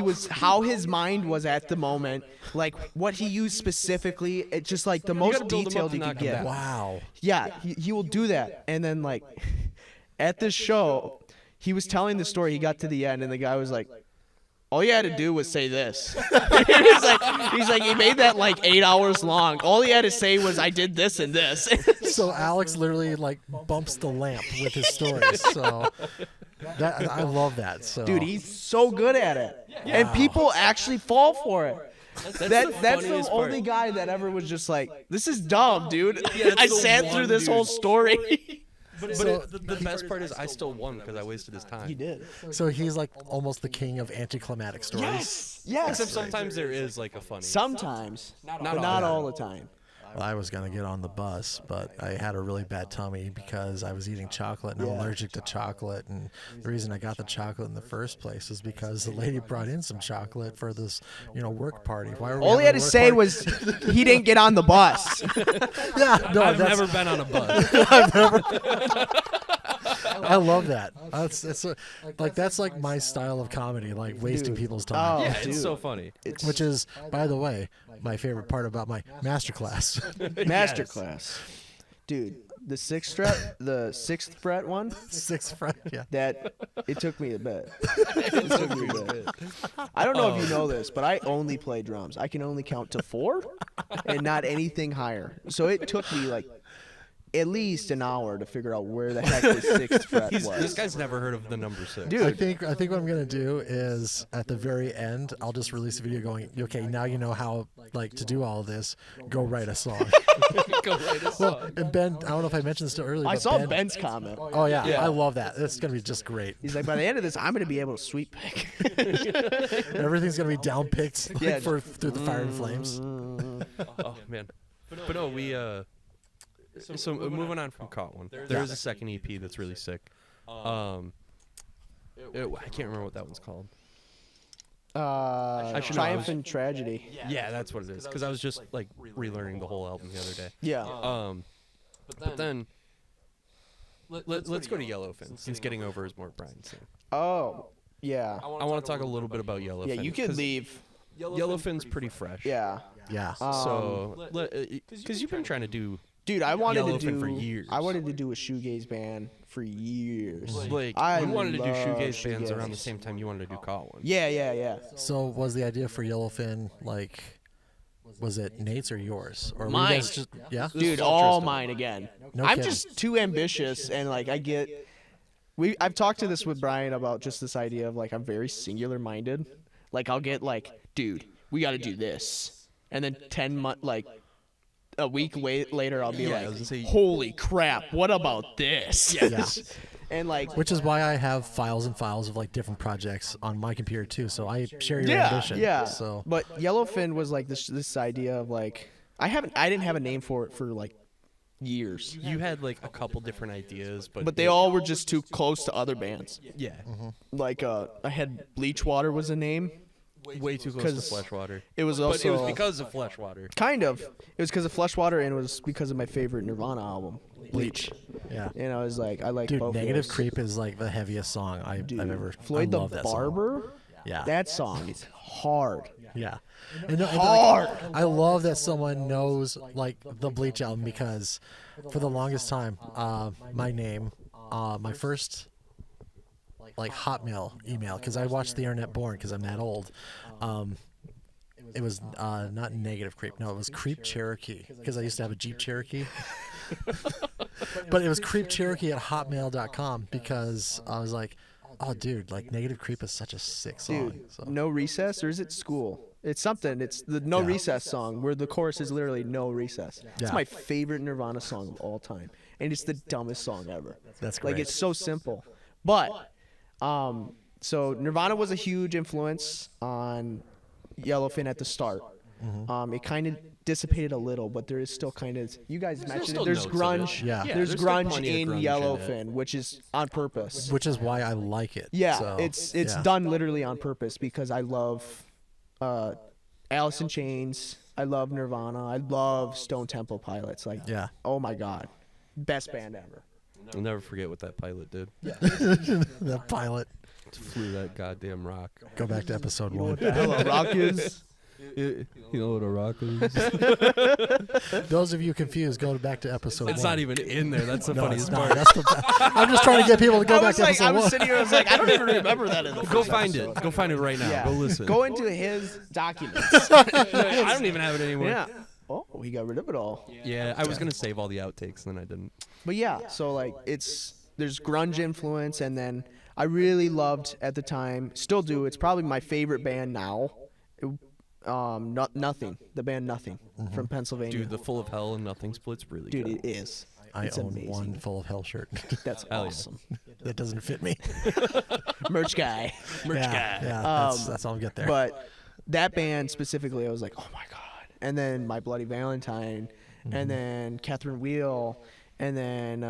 his mind was at the moment, like what he used specifically. It's just like the most gotta build him up detailed to you not could come get. back. Wow. Yeah, he will do that. And then like at this show, he was telling the story. He got to the end, and the guy was like, all you had to do was say this. he's like, he made that like 8 hours long. All he had to say was, I did this and this. So Alex literally like bumps the lamp with his stories. So that I love that. So Dude, he's so good at it. And people actually fall for it. That's the funniest part. only guy that ever was just like, this is dumb, dude. Yeah, that's I the sat one through this dude. whole story. But So- the best part is I still won because I wasted his time. did. so he's like almost the king of anticlimactic stories. Yes. Except sometimes there is like a funny. Sometimes, but all not the all the time. Well, I was gonna get on the bus, but I had a really bad tummy because I was eating chocolate, and I'm allergic to chocolate. And the reason I got the chocolate in the first place is because the lady brought in some chocolate for this, work party. Why were we All he having had to a work say party? was he didn't get on the bus. Yeah, no, I've that's- never been on a bus. I love that. That's like my style of comedy, like wasting people's time. Oh, Yeah, dude. it's so funny. Which is, by the way, my favorite part about my masterclass. Masterclass. Dude, the sixth fret one, Sixth fret, yeah. that it took me a bit. It took me a bit. I don't know if you know this, but I only play drums. I can only count to 4 and not anything higher. So it took me like at least an hour to figure out where the heck the sixth fret was. This guy's never heard of the number 6. Dude, I think what I'm gonna do is at the very end, I'll just release a video going, okay, now you know how to do all of this. Go write a song. Go write a song. Well, and Ben, I don't know if I mentioned this still earlier. I but saw Ben, Ben's comment. Oh yeah, Yeah. I love that. It's gonna be just great. He's like, by the end of this, I'm going to be able to sweep pick. Everything's gonna be down picked Yeah. through the fire and flames. Oh man, but no, we So moving on from Caught One, there is a second EP that's really sick. I can't remember what that one's called. I should know, Triumph and Tragedy. Yeah, that's what it is. Because I was just like relearning the whole album the other day. Yeah. But then let's go to Yellowfin, since Getting Over is more Brian's thing. Oh, yeah. I want to talk a little bit about Yellowfin. Yeah, you could 'cause leave. Yellowfin's pretty fresh. Yeah. Yeah. So, because you've been trying to do Dude, I wanted to Yellowfin do for years. I wanted to do a shoegaze band for years. like I you wanted to do love shoegaze bands around the shoegaze. same time you wanted to do Caught One. Yeah. So was the idea for Yellowfin was it Nate's or yours? Or were you Mine. guys just yeah? This Dude, is all all Tristan. mine again. No I'm kidding. just too ambitious, and I've talked to this with Brian about just this idea of I'm very singular minded. I'll get dude, we got to do this, and then 10 months a week later I'll be Yeah, I was gonna say- holy crap, what about this? Yes. And Which is why I have files and files of different projects on my computer too. So I share your ambition. Yeah. So But Yellowfin was this idea of I didn't have a name for it for years. You had a couple different ideas, but But they all were just too close to other bands. yeah, I had Bleachwater was a name. way too close 'Cause to Fleshwater. It was But also it was because of Fleshwater. kind of. It was because of Fleshwater, and it was because of my favorite Nirvana album, Bleach. yeah. And I was I like Dude, both. Negative those. Creep is the heaviest song I've ever. Floyd I the love that song. Barber. Yeah. That song is hard. Yeah. And Hard. I love that someone knows the Bleach album because for the longest time, my name, my first Hotmail email, because I watched the internet born because I'm that old. It was not Negative Creep. No, it was Creep Cherokee because I used to have a Jeep Cherokee. But it was Creep Cherokee at hotmail.com because I was like, oh, dude, Negative Creep is such a sick song. Dude, So. No Recess, or is it School? It's something. It's the No Recess song where the chorus is literally No Recess. Yeah. It's my favorite Nirvana song of all time, and it's the dumbest song ever. That's great. It's so simple, but so Nirvana was a huge influence on Yellowfin at the start. Mm-hmm. It kind of dissipated a little, but there is still kind of. You guys mentioned still it. There's notes of it. grunge. Yeah. Yeah, There's there's still grunge plenty in of grunge in Yellowfin, it. which is on purpose. Which is why I like it. Yeah, So, it's yeah. done literally on purpose because I love Alice in Chains. I love Nirvana. I love Stone Temple Pilots. Yeah. Oh my God, best band ever. I'll never forget what that pilot did. The pilot. Flew that goddamn rock. Go back to episode 1. Hello, Rock is. You know what a rock is? Those of you confused, go back to episode 1. It's not even in there. That's the No, funniest it's not. part. That's I'm just trying to get people to go back to episode I 1. was sitting here. I was like, I don't even remember that. In the Go first find episode. it. Go find it right now. Yeah. Go listen. Go into his documents. I don't even have it anymore. Yeah. Oh, he got rid of it all. Yeah, I was gonna save all the outtakes, and then I didn't. But yeah, so there's grunge influence, and then I really loved at the time, still do. It's probably my favorite band now. Nothing, the band Nothing from Pennsylvania. Dude, the Full of Hell and Nothing split's really Dude, good. it is. I It's own amazing. one Full of Hell shirt. That's Hell yeah. awesome. That doesn't fit me. Merch guy. Yeah, that's all I'm get there. But that band specifically, I was like, oh my God. And then My Bloody Valentine. and then Catherine Wheel, and then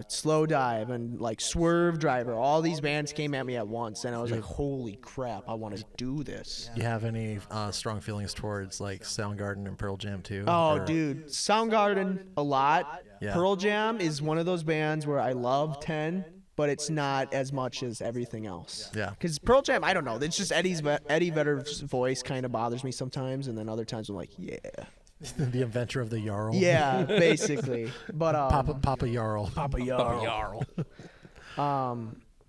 Slow Dive, and like Swerve Driver. All these bands came at me at once, and I was like, holy crap, I want to do this. You have any strong feelings towards like Soundgarden and Pearl Jam too? Oh, Or- dude, Soundgarden a lot. Yeah. Pearl Jam is one of those bands where I love 10, but it's not as much as everything else. Yeah. Because Pearl Jam, I don't know. It's just Eddie Vedder's voice kind of bothers me sometimes, and then other times I'm like, yeah. The inventor of the Jarl. Yeah, basically. But Papa Jarl. Papa Jarl.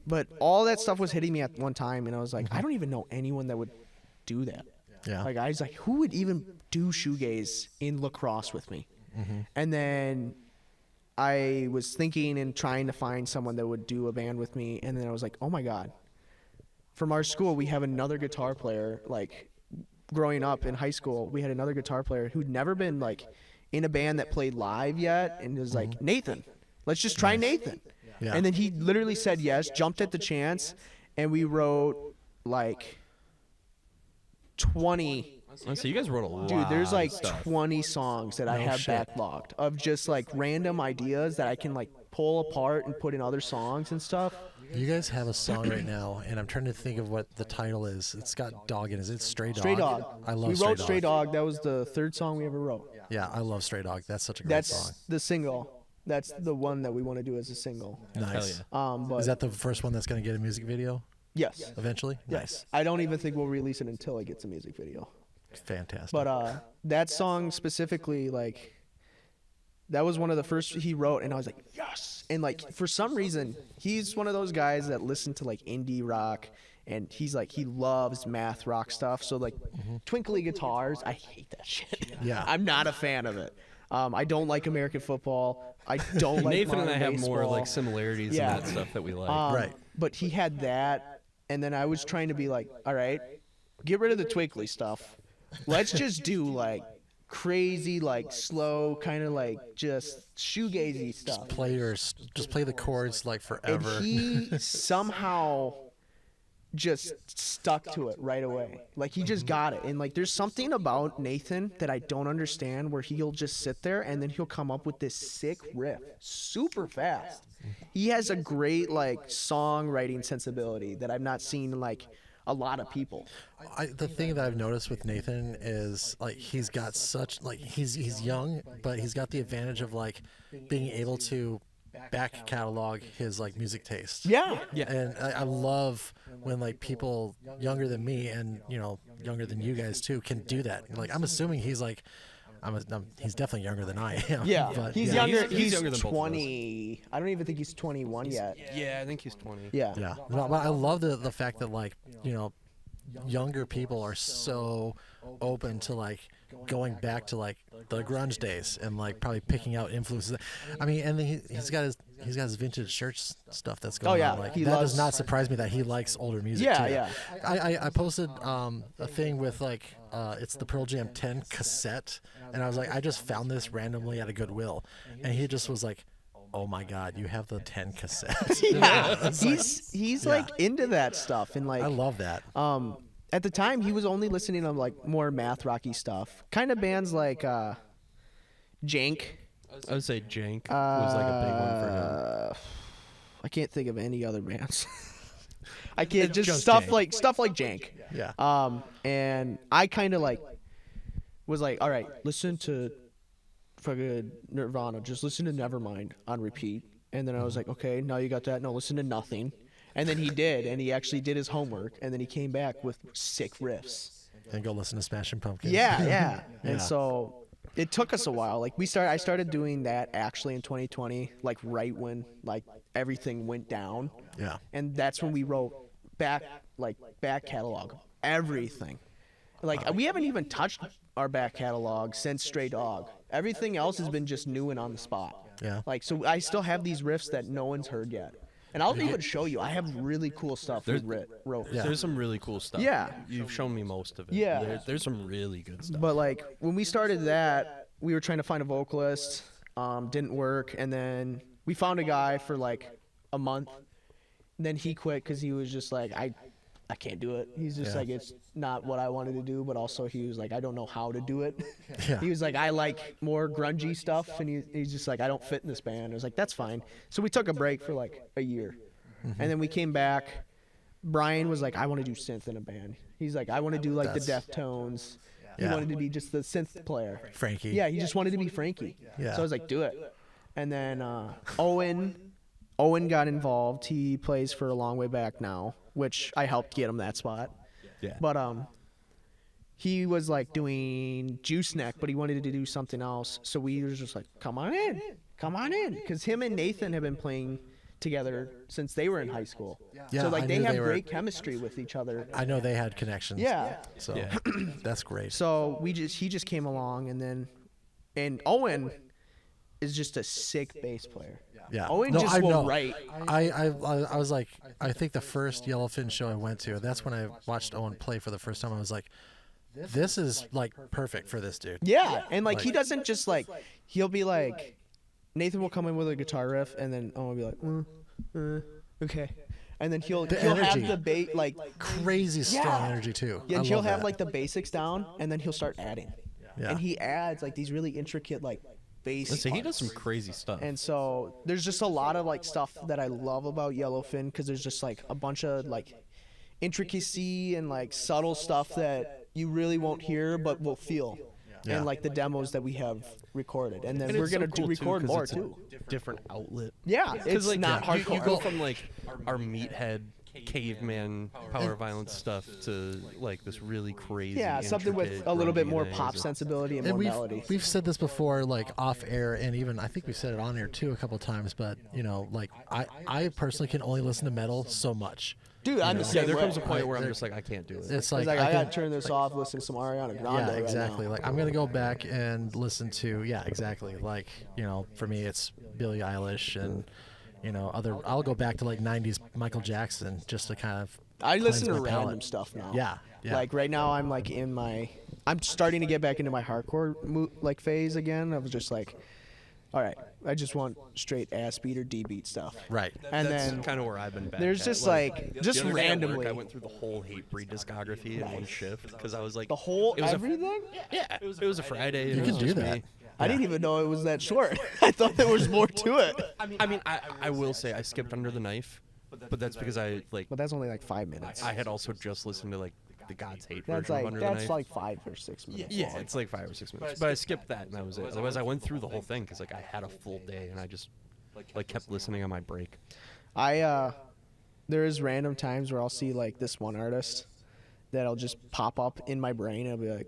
But all that stuff was hitting me at one time, and I was like, I don't even know anyone that would do that. Yeah. Like, I was like, who would even do shoegaze in La Crosse with me? And then I was thinking and trying to find someone that would do a band with me, and then I was like, oh my God. From our school, we have another guitar player, like, growing up in high school, we had another guitar player who'd never been like in a band that played live yet, and it was like, Nathan, let's just try Nathan. Yeah. And then he literally said yes, jumped at the chance, and we wrote like 20. So you guys wrote a lot. Dude, there's like of stuff. 20 songs that I have shit. backlogged of just like random ideas that I can like pull apart and put in other songs and stuff. You guys have a song right now, and I'm trying to think of what the title is. It's got dog in it. Is it Stray Dog? Stray Dog. I love We Stray wrote Dog. Stray Dog. That was the third song we ever wrote. Yeah, I love Stray Dog. That's such a great That's song. the single. That's the one that we want to do as a single. Nice. Hell But Is that the first one that's going to get a music video yes, eventually? yes. I don't even think we'll release it until it gets a music video. Nice. Fantastic. But that song specifically, like, that was one of the first he wrote, and I was like, yes. And like, for some reason, he's one of those guys that listen to like indie rock, and he's like, he loves math rock stuff. So like, twinkly guitars, I hate that shit. Yeah. I'm not a fan of it. I don't like American football. I don't like Nathan and I modern have more baseball. like similarities Yeah. in that stuff that we like. Right. But he had that, and then I was trying to be like, all right, get rid of the twinkly stuff. Let's just do like crazy, like slow, kind of like just shoegazy stuff. Just play the chords like And forever. he somehow just stuck to it right away. Like he just got it. And like there's something about Nathan that I don't understand, where he'll just sit there and then he'll come up with this sick riff super fast. He has a great like songwriting sensibility that I've not seen in like a lot of people. The thing that I've noticed with Nathan is like he's got such like he's young, but he's got the advantage of like being able to back catalog his like music taste. Yeah. And I love when like people younger than me and younger than you guys too can do that. Like I'm assuming he's like he's definitely younger than I am. Yeah, but, he's yeah. younger. He's He's younger than both of us. 20. I don't even think he's 21 yet. Yeah, I think he's 20. Yeah. Yeah, but I love the fact that like younger people are so open to like going back to like the grunge days and like probably picking out influences. I mean, and then he's got his vintage shirts stuff that's going yeah, on. Like he that loves- does not surprise me that he likes older music. Yeah, too. yeah. I posted a thing with like it's the Pearl Jam 10 cassette, and I was like, I just found this randomly at a Goodwill, and he just was like, oh my God, you have the 10 cassette. Yeah. He's like into that stuff, and like I love that. at the time he was only listening to like more math rocky stuff, kind of bands like Jank. I would say Jank was like a big one for him. I can't think of any other bands. I can't just Jank. stuff like Jank. Yeah. And I kind of like was like, all right, listen to fucking Nirvana, just listen to Nevermind on repeat. And then I was like, okay, now you got that. No, listen to Nothing. And then he did, and he actually did his homework, and then he came back with sick riffs. And go listen to Smashing Pumpkins. Yeah, yeah. Yeah. And so it took us a while. Like I started doing that actually in 2020, like right when like everything went down. Yeah. And that's when we wrote back catalog, everything. Like we haven't even touched our back catalog since Stray Dog. Everything else has been just new and on the spot. Yeah. Like, so I still have these riffs that no one's heard yet. And I'll even show you. I have really cool stuff we wrote. Yeah. There's some really cool stuff. Yeah. You've shown me most of it. Yeah. There's some really good stuff. But like when we started that, we were trying to find a vocalist. Didn't work, and then we found a guy for like a month. And then he quit because he was just like, I can't do it. He's just Yeah. like, it's not what I wanted to do, but also he was like, I don't know how to do it. Yeah. He was like, I like more grungy stuff, and he's just like, I don't fit in this band. I was like, that's fine. So we took a break for like a year, and then we came back. Brian was like, I want to do synth in a band. He's like, I want to do like the Deftones. He Yeah. wanted to be just the synth player. Frankie. Yeah, he just wanted to be Frankie. Yeah. So I was like, do it. And then Owen got involved. He plays for A Long Way Back now, which I helped get him that spot. Yeah. But he was like doing Juice Neck, but he wanted to do something else. So we was just like, come on in, because him and Nathan have been playing together since they were in high school. Yeah, so like I they knew have they were- great chemistry with each other. I know they had connections. Yeah. So Yeah. that's great. So he just came along, and Owen is just a sick bass player. Yeah. Owen No, just I will know. write. I was like, I think the first Yellowfin show I went to, that's when I watched Owen play for the first time. I was like, this is like perfect for this dude. Yeah, and like he doesn't just like, he'll be like, Nathan will come in with a guitar riff, and then Owen will be like, okay, and then he'll energy. have the bass like Crazy strong Yeah. energy too. yeah, I and he'll love have that. like the basics down, and then he'll start adding, Yeah. and he adds like these really intricate like bass. Let's see, he does parts. some crazy stuff. And so there's just a lot of like stuff that I love about Yellowfin, because there's just like a bunch of like intricacy and like subtle stuff that you really won't hear but will feel. Yeah. And like the demos that we have recorded, and then And we're it's so gonna cool, too, record 'cause more it's a too. different outlet. Yeah, it's like not you hardcore. go from like our meathead caveman power violence stuff to like this really crazy. Yeah, something with intricate a little bit grungy more thing. pop sensibility and And more we've melody. we've said this before, like off air, and even I think we said it on air too a couple times. But you know, like I personally can only listen to metal so much. Dude, I'm the Yeah, same there way. could comes a point where I'm just like, I can't do it. It's I was like, like, I can- gotta turn this off, listen to some Ariana Grande yeah, right exactly. now. Like I'm gonna go back and listen to exactly. Like for me, it's Billie Eilish and other. I'll go back to like '90s Michael Jackson just to kind of. I listen to cleanse my random palate. stuff now. Yeah, yeah. Like right now, I'm like I'm starting to get back into my hardcore like phase again. I was just like, all right, I just want straight ass beat or D beat stuff. Right. And That's then kind of where I've been back. there's at. just the just other day at work, randomly I went through the whole Hatebreed discography in one shift because I was like, the whole it was everything. yeah, it was a Friday. You it can was do just that. me. I didn't even know it was that short. I thought there was more to it. I mean, I will say I skipped Under the Knife, but that's because I But that's only like 5 minutes. I had also just listened to like the God's Hate That's version like of Under the Knife. 5 or 6 minutes. Yeah, it's like 5 or 6 minutes. But I skipped that and that was it. Otherwise, I went through the whole thing because like I had a full day and I just like kept listening on my break. There is random times where I'll see like this one artist that'll just pop up in my brain and I'll be like,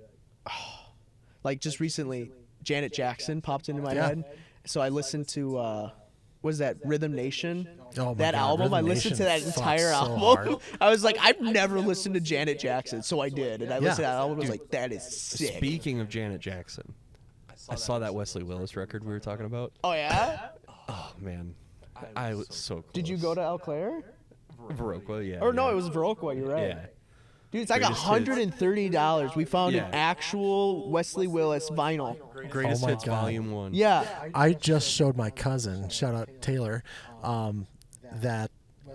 oh. Like just recently, Janet Jackson popped into my Yeah. head. So I listened to was that Rhythm Nation? Oh my That God, album, Rhythm I listened to Nation that entire fucks so album. hard. I was like, I've never listened to Janet Jackson, so I did, and I listened to that album. I was Dude, like, that is sick. Speaking of Janet Jackson, I saw that Wesley Willis record we were talking about. Oh yeah? Oh man, I was so close. Did you go to El Claire? Viroqua? Yeah. Or no, yeah. it was Viroqua. You're right. Yeah. Dude, it's like Greatest hits. $130. We found Yeah. an actual Wesley Willis vinyl. Greatest Oh my Hits God. Volume 1. Yeah. I just showed my cousin, shout out Taylor, that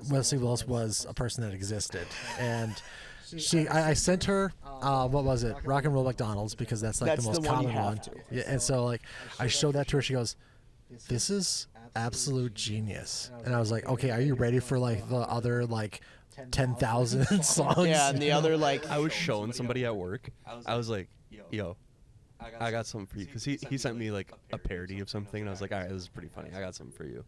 Wesley Willis was a person that existed, and I sent her what was it, Rock and Roll McDonald's, because that's like That's the most the one you common have one. to. Yeah, and so like I showed that to her. She goes, "This is absolute genius," and I was like, "Okay, are you ready for like the other like 10,000 songs?" Yeah, and the other like I was showing somebody at work. I was like, yo, I got something for you. Because he sent me like a parody of something. And I was like, all right, this is pretty funny. I got something for you.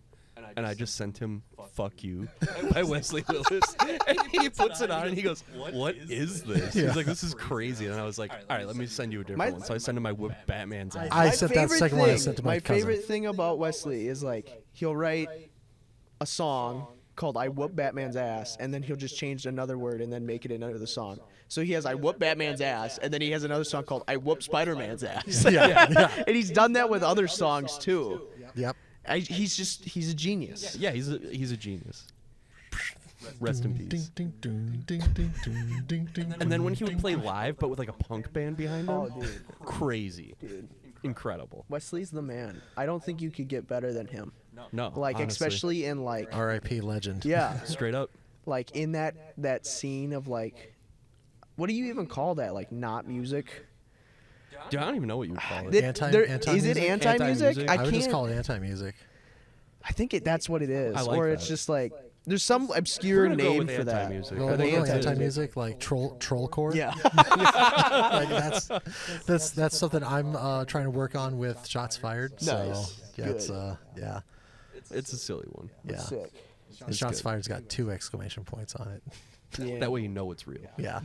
And I just sent him "Fuck You" by Wesley Willis. And he puts it on and he goes, what is this? Yeah. He's like, this is crazy. And I was like, all right, let me send you a different one. So I sent him my Whip Batman's ass. I my sent that favorite second one I thing- sent to my cousin. favorite thing about Wesley is like he'll write a song called "I Whoop Batman's Ass" and then he'll just change another word and then make it another song. So he has "I Whoop Batman's Ass" and then he has another song called "I Whoop Spider-Man's Ass." yeah. And he's done that with other songs too. Yep. He's a genius. Yeah, he's a genius. Rest in peace. Ding, ding, ding, ding, ding, ding, ding, And then when he would play live, but with like a punk band behind him, Oh, dude. crazy, Dude. incredible. Wesley's the man. I don't think you could get better than him. No, Like honestly. especially in like R.I.P. legend. yeah. straight up. like in that scene of like, what do you even call that? Like not music. Dude, I don't even know what you would call it. Is it Anti-music? anti-music? I I would just can't. call it anti-music. I think that's what it is, I like or that. it's just like there's some obscure We're gonna go name with for that. anti-music. Well, I we'll think go that's it. anti-music, like trollcore. Yeah. Like that's something I'm trying to work on with Shots Fired. Nice. So yeah, Good. it's yeah. It's a silly one. Yeah. Sick. The Shots Fired's got 2 exclamation points on it. Yeah. That way you know it's real. Yeah.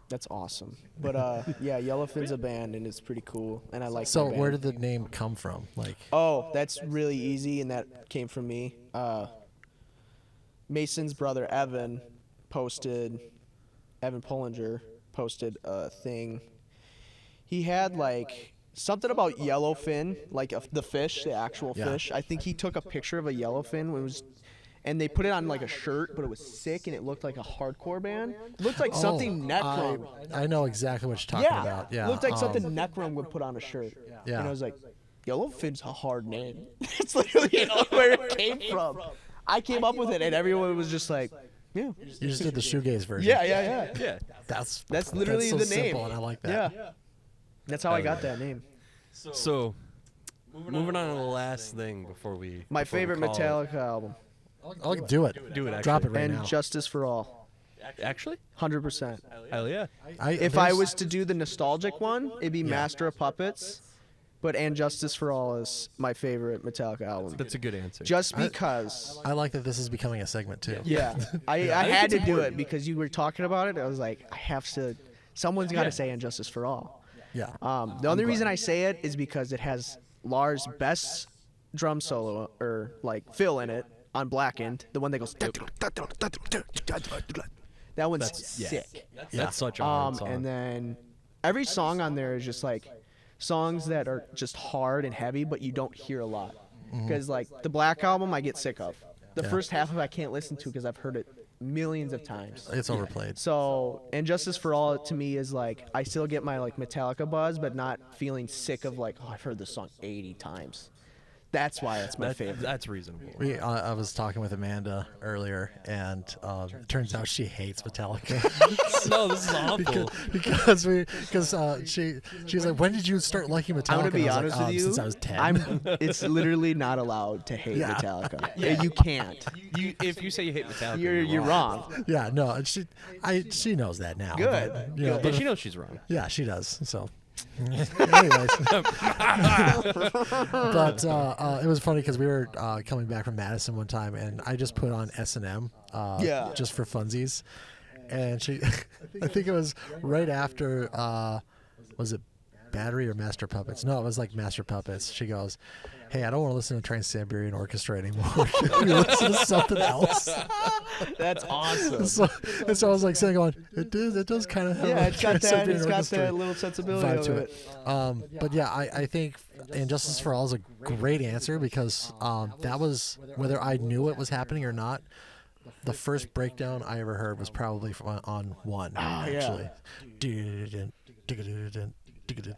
That's awesome. But yeah, Yellowfin's a band and it's pretty cool, and I like. So my where band. did the name come from? Like, Oh, that's really easy, and that came from me. Mason's brother Evan Pollinger posted a thing. He had like something about yellowfin, like the fish, the actual Yeah. fish. I think he took a picture of a yellowfin when it was, and they put it on like a shirt, but it was sick and it looked like a hardcore band. It looked like something Necrum. I know exactly what you're talking Yeah, about. Yeah. looked like something Necrum would put on a shirt. Yeah. And I was like, Yellowfin's a hard name. It's literally where it came from. I came up with it, and everyone was just like, yeah. You just did the shoegaze version. Yeah. Yeah. That's literally so the name. simple, and I like that. Yeah. That's how I got that name. So, moving on to the last thing before we. My before we favorite call it. Metallica album. I'll do it. Do it, Drop it actually. right And now. Justice for All. Actually? 100%. Hell yeah. If I was to do the nostalgic one, it'd be Master of Puppets. But And Justice for All is my favorite Metallica album. That's a good answer. Just because. I like that this is becoming a segment too. Yeah. I had to do it because you were talking about it. I was like, I have to. Someone's got to say And Justice for All. Yeah. The only reason I say it is because it has Lars' best drum solo, or like fill in it, on Blackened. The one that goes. That one's sick. That's such a hard song. And then every song on there is just like songs that are just hard and heavy, but you don't hear a lot. Because like the Black Album, I get sick of. The first half of it I can't listen to because I've heard it millions of times. It's overplayed. So, and Justice for All to me is like, I still get my like Metallica buzz, but not feeling sick of like, oh, I've heard this song 80 times. That's why it's my favorite. That's reasonable. I was talking with Amanda earlier, and turns out she hates Metallica. No, this is awful. because she's like, when did you start liking Metallica? I'm gonna be And I honest was like, with you. Since I was 10. It's literally not allowed to hate Yeah. Metallica. You can't. If you say you hate Metallica, You're wrong. Yeah, no, and she knows that now. Good. But, you know, Yeah, but she knows she's wrong. yeah, she does. So, anyways, but it was funny because we were coming back from Madison one time, and I just put on S&M, Yeah. just for funsies, and she, I think it was right after, was it Battery or Master Puppets? No, it was like Master Puppets. She goes, "Hey, I don't want to listen to Trans-Siberian Orchestra anymore. Can we listen to something else?" That's awesome. So I was like saying, going, it does kind of have Yeah, a it's got that. Trans-Siberian It's got Orchestra that little sensibility vibe of to it. it. But yeah, I think And Justice for All is a great answer because that was, whether I knew it was happening or not, the first breakdown I ever heard was probably on one, actually.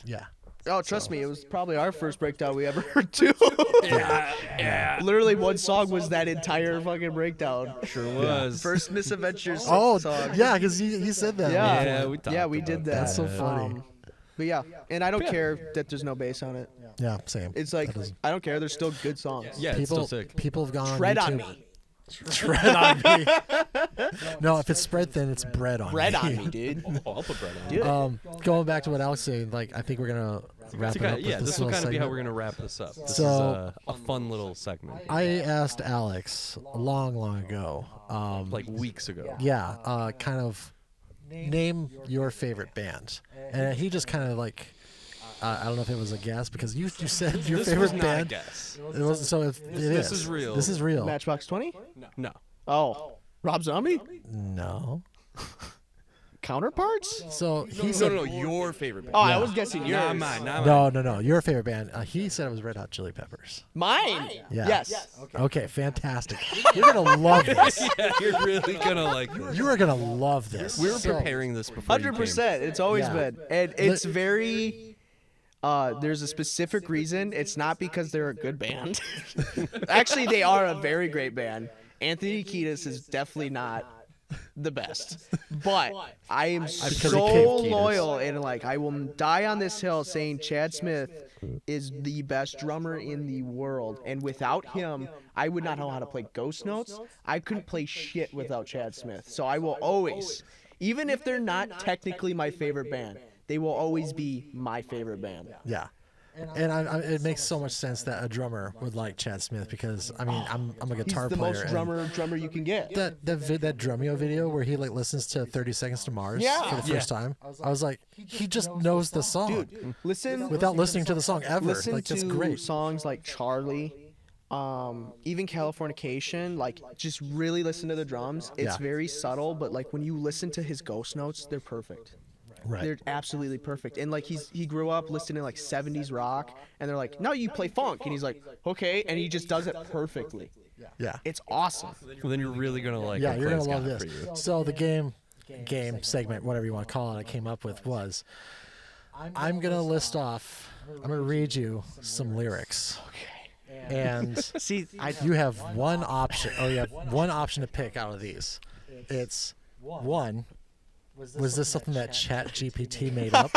Yeah. Oh, trust me, it was probably our first breakdown we ever heard too. Yeah. Literally, one song was that entire fucking breakdown. Sure was. First Misadventures Oh, song. yeah, because he said that. Yeah, Yeah, we did that. That's so funny. But yeah, and I don't care that there's no bass on it. Yeah, same. It's like That doesn't- I don't care. There's still good songs. Yeah, it's people, still sick. people have gone Tread on on YouTube. me. Tread on me. No, if it's spread thin, it's bread on Bread me. on me, dude. Oh, I'll put bread on. Dude. Going back to what Alex said, like I think we're gonna wrap it up with Yeah, this will little kind of be how segment. we're gonna wrap this up. This So- is a fun little segment, I asked Alex long ago. like weeks ago. Yeah, kind of name your favorite band, and he just kind of like. I don't know if it was a guess because you said your This favorite was not a band. guess. It wasn't. So if This is real. This is real. Matchbox 20? No. Oh, Rob Zombie? No. Counterparts? So he said. No, your favorite band. Oh, I was guessing yours. Not mine. Not mine. No. Your favorite band. He said it was Red Hot Chili Peppers. Mine? Yeah. Yes. Okay, fantastic. You're gonna love this. Yeah, you're really gonna like this. You are gonna love this. We were So- preparing this before. you came. 100%. It's always Yeah. been. And it's very. There's a specific reason. It's not because they're a good band. Actually, they are a very great band. Anthony Kiedis is definitely not the best. But I am Because of so Cave Keaters. loyal and like I will die on this hill saying Chad Smith is the best drummer in the world. And without him, I would not know how to play Ghost Notes. I couldn't play shit without Chad Smith. So I will always, even if they're not technically my favorite band, they will always be my favorite band. Yeah. And it makes so much sense that a drummer would like Chad Smith because I mean I'm a guitar He's the player. most drummer you can get. That Drumeo video where he like listens to 30 Seconds to Mars Yeah. for the first time. I was like, he just knows the song. Dude, listen Without listening to the song ever. Listen Like that's to great. songs like Charlie, even Californication. Like, just really listen to the drums. It's Yeah. very subtle, but like when you listen to his Ghost Notes, they're perfect. Right. They're absolutely perfect. And like he grew up listening to like 70s rock, and they're like, no, you play funk, and he's like, okay, and he just does it perfectly. Yeah. It's awesome. Well, then you're really gonna like. Yeah, what you're gonna Clay's love got this. for you. So the game segment, whatever you want to call it, I came up with was I'm gonna list off. I'm gonna read you some lyrics. Okay. And See, you have one option. Oh, you have one option to pick out of these. It's one. Was this something that ChatGPT made up?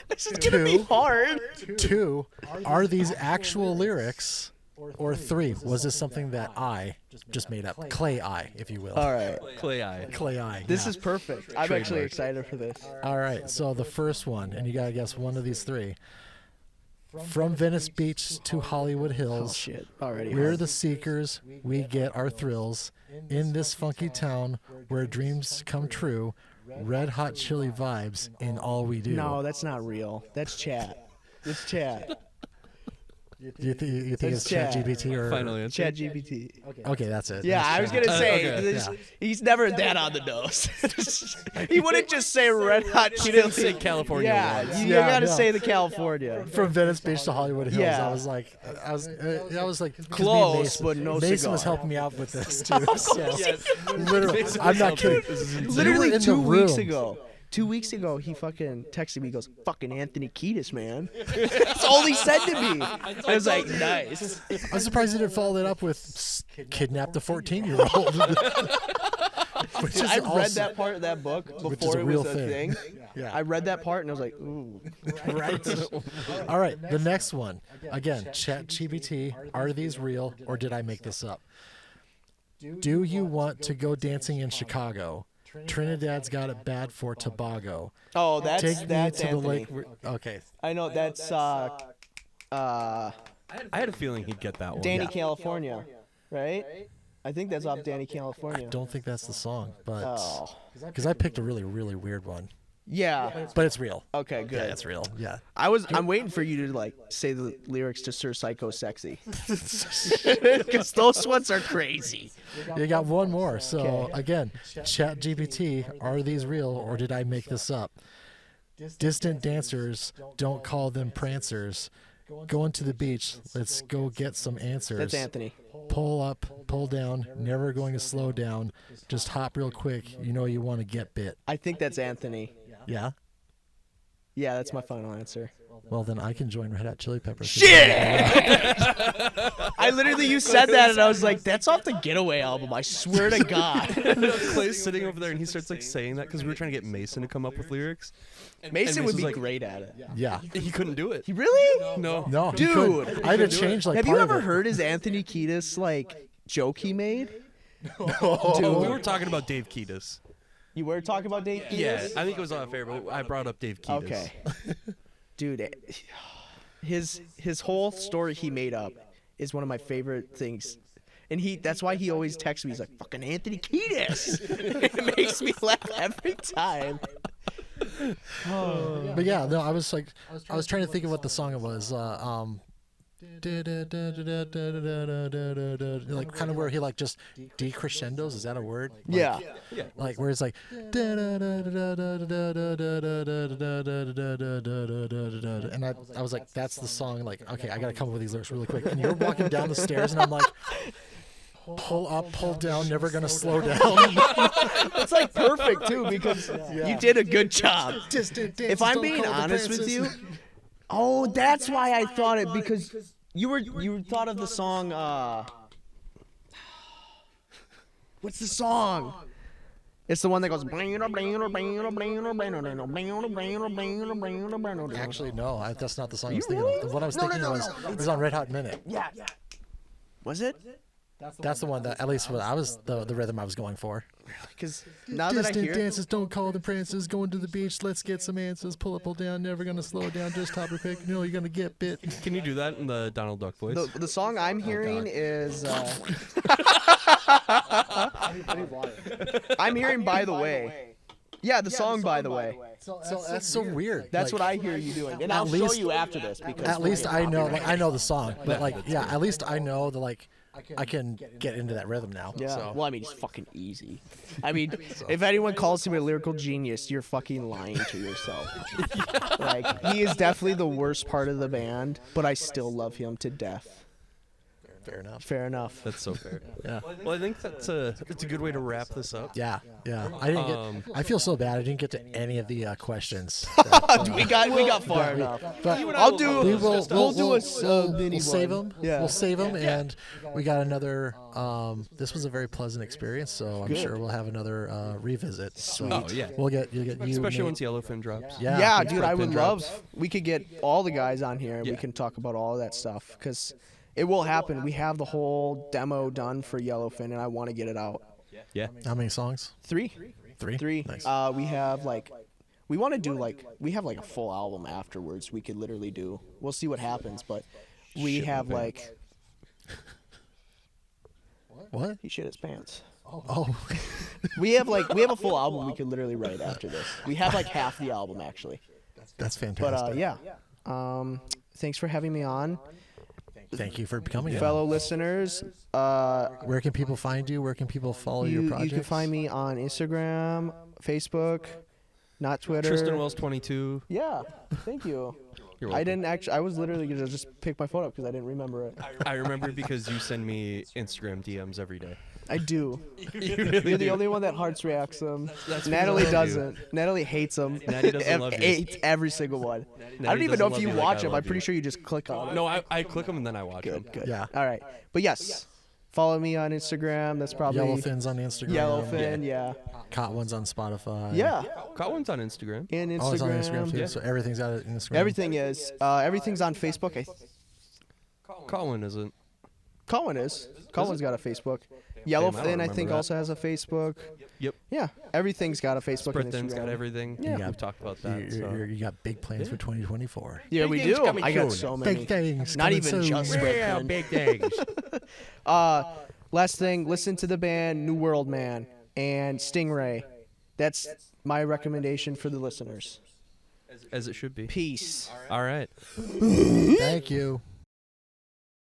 this is gonna be hard. Two, are these actual lyrics? Or three, was this something that I just made up? Clay I, if you will. All right, Clay Eye. Clay I. this yeah. is perfect. I'm actually excited for this. All right, so the first one, and you gotta guess one of these three. From Venice Beach to Hollywood Oh Hills, shit! Already. we're hard. the seekers, we get our thrills. In this funky town where dreams come true, red hot chili vibes in all we do. No, that's not real. That's chat. It's chat. You think it's That's Chad. ChatGPT or Final answer. Chat GPT. Okay, that's it. Yeah, That's I was Chad. gonna say okay. this, Yeah. he's never that on the nose. He wouldn't just say red hot chili. didn't say California Yeah, once. you Yeah, gotta no. say the California. From Venice Beach to Hollywood Hills. Yeah. I was like, 'cause me and Close, Mason, but no Mason cigar. was helping me out with this too. So, Yes. literally, Mason I'm was not helping. kidding. This is insane. You were Literally in 2 the weeks room. ago. 2 weeks ago, he fucking texted me. He goes, "Fucking Anthony Kiedis, man." That's all he said to me. I was like, "Nice." I'm surprised he didn't follow that up with kidnapped a 14-year-old. Which is I read also- that part of that book Which is before a it real was a thing. thing. Yeah. I read that part and I was like, "Ooh." Right. All right. The next one. Again, ChatGPT. Are these real or did I make this up? Do you want to go dancing in Chicago? Trinidad's got it bad for Tobago. Oh, that's Take me that's to the Anthony. lake. Okay. I know that's I had a feeling he'd get that one. Danny Yeah. California, right? I think that's off Danny California. Don't think that's the song, but Oh, because I picked a really, really weird one. yeah. But it's real. Okay, good. Yeah, it's real. Yeah. I'm waiting for you to like say the lyrics to Sir Psycho Sexy, because those ones are crazy. You got one more. So Okay. again, ChatGPT, are these real or did I make this up? Distant dancers, don't call them prancers. Going to the beach, let's go get some answers. That's Anthony. Pull up, pull down, never going to slow down. Just hop real quick. You know you want to get bit. I think that's Anthony. Yeah? Yeah, that's my final answer. Well, then I can join Red Hot Chili Peppers. I literally, you said that, and I was like, that's off the Getaway album. I swear to God. Clay's sitting over there and he starts like saying that because we were trying to get Mason to come up with lyrics. Mason would Mason's be like- great at it. Yeah. He couldn't do it. He really? No. No, he Dude, couldn't. I had to change like Have part you of ever it. heard his Anthony Kiedis like joke he made? Dude, we were talking about Dave Kiedis. You were talking about Dave Kiedis? Yeah, I think it was unfair, but I brought up Dave Kiedis. Okay. Dude, his whole story he made up is one of my favorite things. And that's why he always texts me. He's like, "Fucking Anthony Kiedis." It makes me laugh every time. But yeah, no, I was trying to think of what the song it was. Like kind of where he like just decrescendos. Is that a word? Like, Yeah. Like where it's like. And I was like, that's the song. Like, okay, I gotta come up with these lyrics really quick. And you're walking down the stairs, and I'm like. Pull up, pull down, never gonna slow down. It's like perfect too because you did a good job. If I'm Don't being call the honest with princess. you, oh, that's why I thought it, because you thought of the song What's the song? It's the one that goes. Actually, no, that's not the song I you was thinking really? of. The one I was No, thinking no, was no. it was on Red Hot Minute. Yeah. Was it? That's the one that at least I was the rhythm I was going for. Because now that I Distant hear it, dances, don't call the prances. Going to the beach, let's get some answers. Pull up, pull down, never gonna slow down. Just hop or pick. No, you're gonna get bit. Can you do that in the Donald Duck voice? the song I'm hearing is. I'm hearing By the Way. Yeah, the song By the Way. So that's so weird. That's Like, what I hear you doing, and at I'll show least- you after this because At least I know, I know the song, but like, yeah, at least I know the like, I can get into that rhythm now. Yeah. So. Well, I mean, it's fucking easy. I mean, if anyone calls him a lyrical genius, you're fucking lying to yourself. Like, he is definitely the worst part of the band, but I still love him to death. Fair enough. Fair enough. That's so fair. Yeah. Well, I think that's a good way to wrap this up. Yeah. I didn't get. I feel so bad. I didn't get to any of the questions. we got far enough. But I'll do. we'll do a mini we'll save one. them. Yeah. We'll save them, and we got another. This was a very pleasant experience, so I'm Good. sure we'll have another revisit. So Oh yeah. you'll get you, Especially Nate. once Yellowfin drops. Yeah, it's dude, like I would pin love. drops. We could get all the guys on here and we Yeah. can talk about all that stuff because it will happen. We have the whole demo done for Yellowfin, and I want to get it out. Yeah. How many songs? Three. Three. Nice. We have like, we want to do like, we have like a full album afterwards. We could literally do. We'll see what happens, but we Shit have my like. What? He shit his pants. Oh. We have a full album we could literally write after this. We have like half the album actually. That's But fantastic. yeah. Thanks for having me on, Thank you for coming. fellow listeners. Where can people find you? Where can people follow your You projects? can find me on Instagram, Facebook, not Twitter. Tristan Wells 22. Yeah, thank you. You're I welcome. didn't actually. I was literally gonna just pick my phone up because I didn't remember it. I remember because you send me Instagram DMs every day. I do. You really You're the do. only one that hearts reacts them. That's Natalie because I love you. doesn't. Natalie hates them. Natty doesn't love you. Hates every single one. I don't Natty even know doesn't if you love you like watch I them. love I'm pretty you. sure you just click on them. No, I click them and then I watch them. Good. Yeah. All right. But yes, follow me on Instagram. That's probably Yellowfin's on Instagram. Yellowfin. Yeah. Caught One's on Spotify. Yeah. Caught one's on Instagram. And Instagram. Oh, it's on Instagram too. Yeah. So everything's on Instagram. Everything is. Everything's on Facebook. Caught one isn't. Colin is. Colin's got a Facebook. I don't Yellowfin, I remember think, that. also has a Facebook. Yep. Yeah, everything's got a Facebook and Sprithin's Instagram. got everything. Yeah. We've talked about that. You got big plans for 2024. Yeah, Big we things do. coming I got soon. so many. Big things. Not coming even soon. just Sprithin. big things. Last thing, listen to the band New World Man and Stingray. That's my recommendation for the listeners. As it should be. Peace. All right. Thank you.